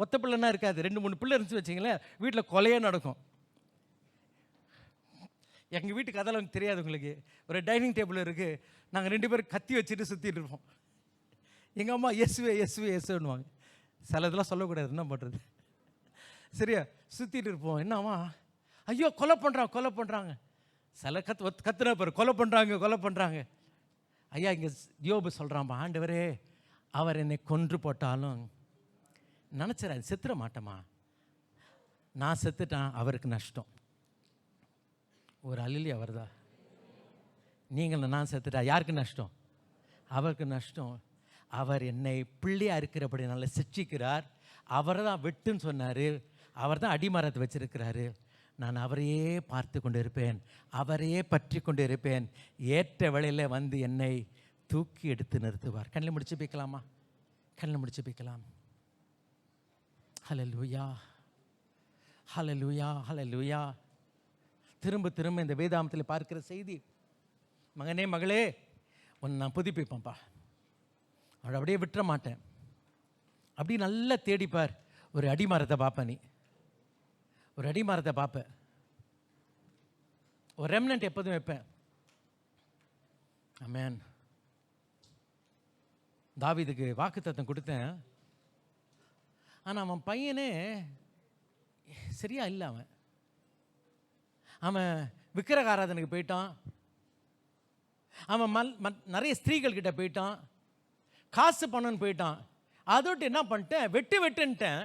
ஒத்த பிள்ளைன்னா இருக்காது, 2-3 பிள்ளை இருந்துச்சு வச்சிங்களேன், வீட்டில் கொலையே நடக்கும். எங்கள் வீட்டு கதையில் எனக்கு தெரியாது உங்களுக்கு. ஒரு டைனிங் டேபிள் இருக்குது, நாங்கள் 2 பேரும் கத்தி வச்சுட்டு சுற்றிட்டு இருப்போம். எங்கள் அம்மா எஸ்வேன்னுவாங்க. சில இதெல்லாம் சொல்லக்கூடாது, என்ன பண்ணுறது? சரியா? சுற்றிட்டு இருப்போம். என்னம்மா? ஐயோ கொலை பண்ணுறாங்க. சில கத்துற பேர் கொலை பண்ணுறாங்க. ஐயா இங்கே யோபு சொல்கிறான்பா, ஆண்டவரே அவர் என்னை கொன்று போட்டாலும் நினச்சிடாது, செத்துட மாட்டேம்மா. நான் செத்துட்டான், அவருக்கு நஷ்டம். ஒரு அல்லி அவர்தான். நீங்கள் நான் செத்துட்டா யாருக்கு நஷ்டம்? அவருக்கு நஷ்டம். அவர் என்னை பிள்ளையாக இருக்கிறபடி நல்லா சிக்ஷிக்கிறார். அவரை தான் வெட்டுன்னு சொன்னார். அவர் தான் அடிமரத்தை வச்சிருக்கிறாரு. நான் அவரையே பார்த்து கொண்டு இருப்பேன், அவரையே பற்றி கொண்டு இருப்பேன். ஏற்ற வேளையில் வந்து என்னை தூக்கி எடுத்து நிறுத்துவார். கண்ணில் முடிச்சு போய்க்கலாமா? கண்ணில் முடிச்சு போய்க்கலாம். ஹல்லேலூயா, ஹல்லேலூயா, ஹல்லேலூயா. திரும்ப திரும்ப இந்த வேதாமத்தில் பார்க்கிற செய்தி, மகனே மகளே உன்னை நான் புதுப்பிப்பேன்ப்பா, அவளை அப்படியே விட்டுற மாட்டேன். அப்படி நல்லா தேடிப்பார். ஒரு அடிமரத்தை பார்ப்ப, நீ ஒரு அடிமரத்தை பார்ப்ப. ஒரு ரெம்னன்ட் எப்போதும் வைப்பேன். ஆமென். தாவீதுக்கு வாக்குத்தத்தம் கொடுத்தேன். ஆனால் அவன் பையனே சரியா இல்லை. அவன் விக்கிரக ஆராதனைக்கு போயிட்டான். அவன் நிறைய ஸ்திரீகள் கிட்ட போயிட்டான். காசு பணம்னு போயிட்டான். அதோட்டு என்ன பண்ணிட்டேன், வெட்டுன்ட்டேன்.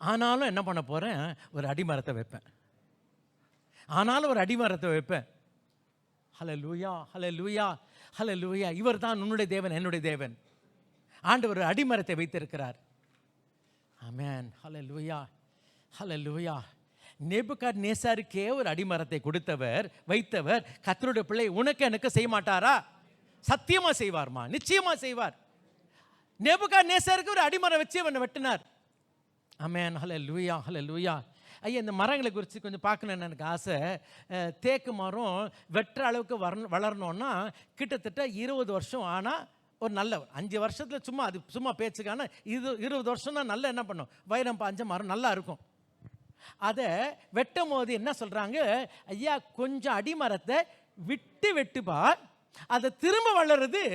ஆனாலும் என்ன பண்ண போகிறேன், ஒரு அடிமரத்தை வைப்பேன். ஹல்லேலூயா, ஹல்லேலூயா, ஹல்லேலூயா. இவர் தான் உன்னுடைய தேவன், என்னுடைய தேவன். ஆண்டவர் ஒரு அடிமரத்தை வைத்திருக்கிறார். ஆமென். ஹல்லேலூயா, ஹல்லேலூயா. நேபுகாத்நேசாருக்கே ஒரு அடிமரத்தை வைத்தவர் கர்த்தருடைய பிள்ளை உனக்கு எனக்கு செய்ய மாட்டாரா? சத்தியமா செய்வார்மா, நிச்சயமா செய்வார். நேபுகாத்நேசாருக்கு ஒரு அடிமரம் வச்சு அவனை வெட்டினார். ஆமென். ஹல்லேலூயா, ஹல்லேலூயா. ஐயா இந்த மரங்களை குறித்து கொஞ்சம் பார்க்கணுன்னு எனக்கு ஆசை. தேக்கு மரம் வெட்டுற அளவுக்கு வளரணுன்னா கிட்டத்தட்ட 20 வருஷம். ஆனால் ஒரு நல்ல 5 வருஷத்தில் சும்மா பேச்சுக்கான 20 வருஷம் தான் நல்லா என்ன பண்ணும், வைரம் பாஞ்ச மரம் நல்லா இருக்கும். அதை வெட்டும் போது என்ன சொல்கிறாங்க, ஐயா கொஞ்சம் அடிமரத்தை வெட்டுப்பா, அதை திரும்ப வளருது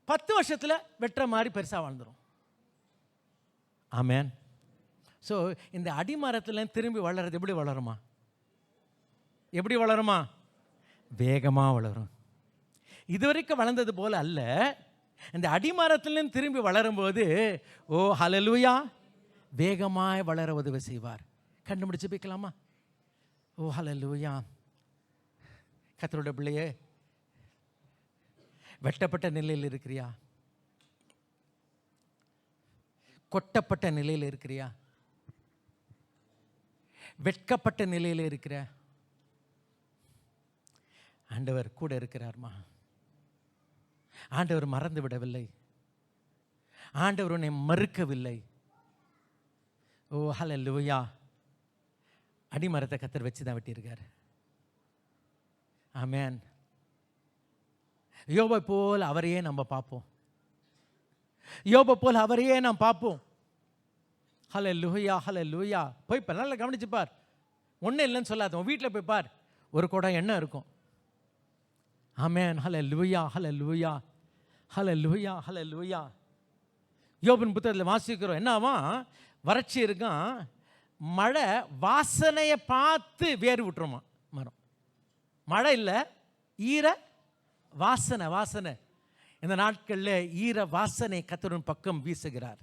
10 வருஷத்தில் வெட்டுற மாதிரி பெருசாக வளர்ந்துடும். ஆமென். ஸோ இந்த அடிமரத்தில் திரும்பி வளர்றது எப்படி வளருமா? வேகமாக வளரும். இதுவரைக்கும் வளர்ந்தது போல அல்ல. இந்த அடிமரத்திலும் திரும்பி வளரும்போது ஓ ஹல்லேலூயா, வேகமாய் வளர உதவி செய்வார். கண்டுபிடிச்சு போய்க்கலாமா? ஓ ஹல்லேலூயா. கர்த்தருடைய பிள்ளையே, வெட்டப்பட்ட நிலையில் இருக்கிறியா? கொட்டப்பட்ட நிலையில் இருக்கிறியா? வெட்கப்பட்ட நிலையில் இருக்கிற? ஆண்டவர் கூட இருக்கிறார்மா. ஆண்டவர் மறந்து விடவில்லை. ஆண்டவர் உன்னை மறுக்கவில்லை. ஓ ஹல்லேலூயா. அடிமரத்தை கர்த்தர் வச்சு தான் வெட்டியிருக்கார். ஆமென். யோபை போல் அவரையே நம்ம பார்ப்போம். நாம் பார்ப்போம். ஹல்லேலூயா, ஹல்லேலூயா. போய் நல்லா கவனிச்சு பார். ஒன்றும் இல்லைன்னு சொல்லாத. உன் வீட்டில் போய் பார், ஒரு குடம் எண்ணெய் இருக்கும். ஆமென். ஹல்லேலூயா, ஹல்லேலூயா, ஹல்லேலூயா, ஹல்லேலூயா. யோபின் புத்தகத்தில் வாசிக்கிறோம். என்னவா, வறட்சி இருக்கான், மழை வாசனையை பார்த்து வேறு விட்டுருமா மரம். மழை இல்லை, ஈர வாசனை. இந்த நாட்களில் ஈர வாசனை கர்த்தரின் பக்கம் வீசுகிறார்.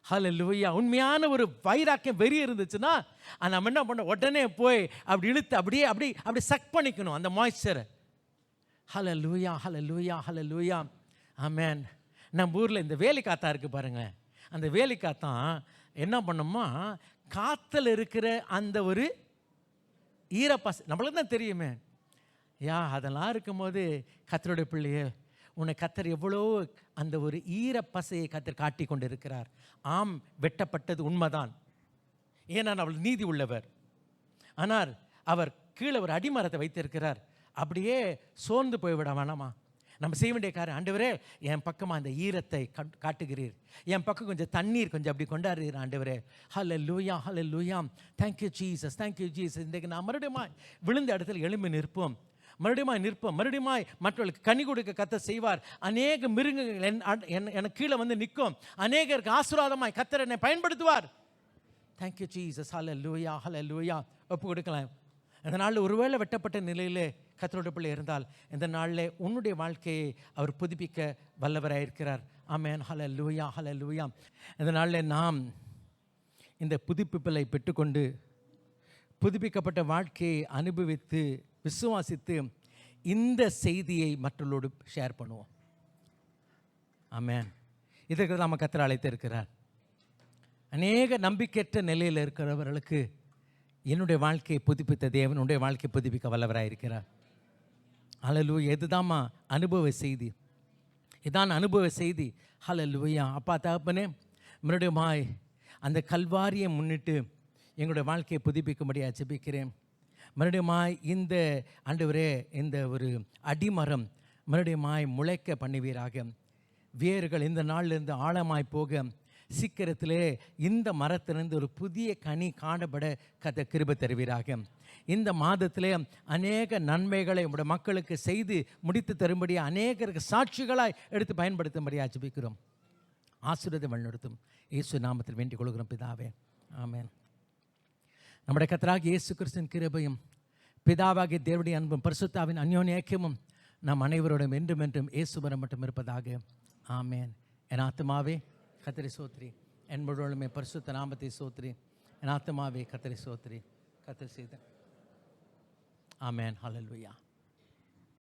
ஹல்லேலூயா. உண்மையான ஒரு வைராக்கியம் வெறி இருந்துச்சுன்னா நம்ம என்ன பண்ண, உடனே போய் அப்படி இழுத்து அப்படி சக் பண்ணிக்கணும் அந்த மாய்ஸ்சரை. ஹல்லேலூயா, ஹல்லேலூயா, ஹல்லேலூயா. ஆமென். நம்ம ஊரில் இந்த வேலி காத்தா இருக்குது பாருங்க. அந்த வேலி காத்தான் என்ன பண்ணுமா, காத்தில் இருக்கிற அந்த ஒரு ஈரப்பசை நம்மளுக்கு தான் தெரியுமே. அதெல்லாம் இருக்கும்போது கர்த்தருடைய பிள்ளையே, உன்னை கர்த்தர் எவ்வளோ அந்த ஒரு ஈரப்பசையை கர்த்தர் காட்டி கொண்டு இருக்கிறார். ஆம், வெட்டப்பட்டது உண்மைதான். ஏன்னா அவள் நீதி உள்ளவர். ஆனால் அவர் கீழே ஒரு அடிமரத்தை வைத்திருக்கிறார். அப்படியே சோர்ந்து போய்விட வேணாமா? நம்ம செய்ய வேண்டிய காரியம், ஆண்டவரே என் பக்கமாக அந்த ஈரத்தை காட்டுகிறீர், என் பக்கம் கொஞ்சம் தண்ணீர் கொஞ்சம் அப்படி கொண்டாடுறீர் ஆண்டவரே. Hallelujah, hallelujah. Thank you Jesus, thank you Jesus. இன்றைக்கு நான் மறுபடியும் விழுந்த இடத்துல எழும்பி நிற்போம். மறுபடியும் மற்றவர்களுக்கு கனி கொடுக்க கர்த்தர் செய்வார். அநேக மிருகங்கள் எனக்கு கீழே வந்து நிற்கும். அநேகருக்கு ஆசீர்வாதமாய் கர்த்தர் என்னை பயன்படுத்துவார். Thank you Jesus. Hallelujah, hallelujah. ஒப்பு கொடுக்கலாம். அந்த நாளில் ஒருவேளை வெட்டப்பட்ட நிலையில் கர்த்தருடைய பிள்ளை இருந்தால் இந்த நாளில் உன்னுடைய வாழ்க்கையை அவர் புதுப்பிக்க வல்லவராயிருக்கிறார். ஆமென். ஹல்லேலூயா, ஹல்லேலூயா. இந்த நாளில் நாம் இந்த புதுப்பிப்பலை பெற்றுக்கொண்டு புதுப்பிக்கப்பட்ட வாழ்க்கையை அனுபவித்து விசுவாசித்து இந்த செய்தியை மற்றவர்களோடு ஷேர் பண்ணுவோம். ஆமென். இதற்கு நாம் கர்த்தர் அழைத்திருக்கிறார். அநேக நம்பிக்கையற்ற நிலையில் இருக்கிறவர்களுக்கு என்னுடைய வாழ்க்கையை புதுப்பித்த தேவன் உன்னுடைய வாழ்க்கையை புதுப்பிக்க வல்லவராயிருக்கிறார். ஹல்லேலூயா. இதுதாம்மா அனுபவ செய்தி. இதான் அனுபவ செய்தி. ஹல்லேலூயா. அப்பா தகப்பனே, மறுபடியுமாய் அந்த கல்வாரியை முன்னிட்டு எங்களுடைய வாழ்க்கையை புதுப்பிக்கும்படியாக ஜெபிக்கிறேன். மறுபடியுமாய் இந்த ஆண்டவரே இந்த ஒரு அடிமரம் மறுபடியுமாய் முளைக்க பண்ணுவீராக. வேர்கள் இந்த நாளிலிருந்து ஆழமாய் போக சீக்கிரத்திலே இந்த மரத்திலிருந்து ஒரு புதிய கனி காணப்பட கர்த்தர் கிருபை தருவீராக. இந்த மாதத்திலே அநேக நன்மைகளை உங்களுடைய மக்களுக்கு செய்து முடித்து தரும்படி அநேகருக்கு சாட்சிகளாய் எடுத்து பயன்படுத்தும்படியாக ஜெபிக்கிறோம். ஆசீர்வாதம் வழிநடத்தும் இயேசு நாமத்தில் வேண்டிக் கொள்கிறோம் பிதாவே. ஆமென். நம்முடைய கர்த்தராகிய இயேசு கிறிஸ்துவின் கிருபையும் பிதாவாகிய தேவனுடைய அன்பும் பரிசுத்தாவின் அந்யோன்ய ஐக்கியமும் நம் அனைவரோடும் என்றும் என்றும் இயேசுவரம் மட்டும் இருப்பதாக. ஆமென். என் ஆத்துமாவே கர்த்தரை சோத்திரி, என் முழுவதுமே பரிசுத்த நாமத்தை சோத்திரி. என் ஆத்துமாவே கர்த்தரை சோத்திரி. கர்த்தர் செய்த. ஆமென். ஹல்லேலூயா.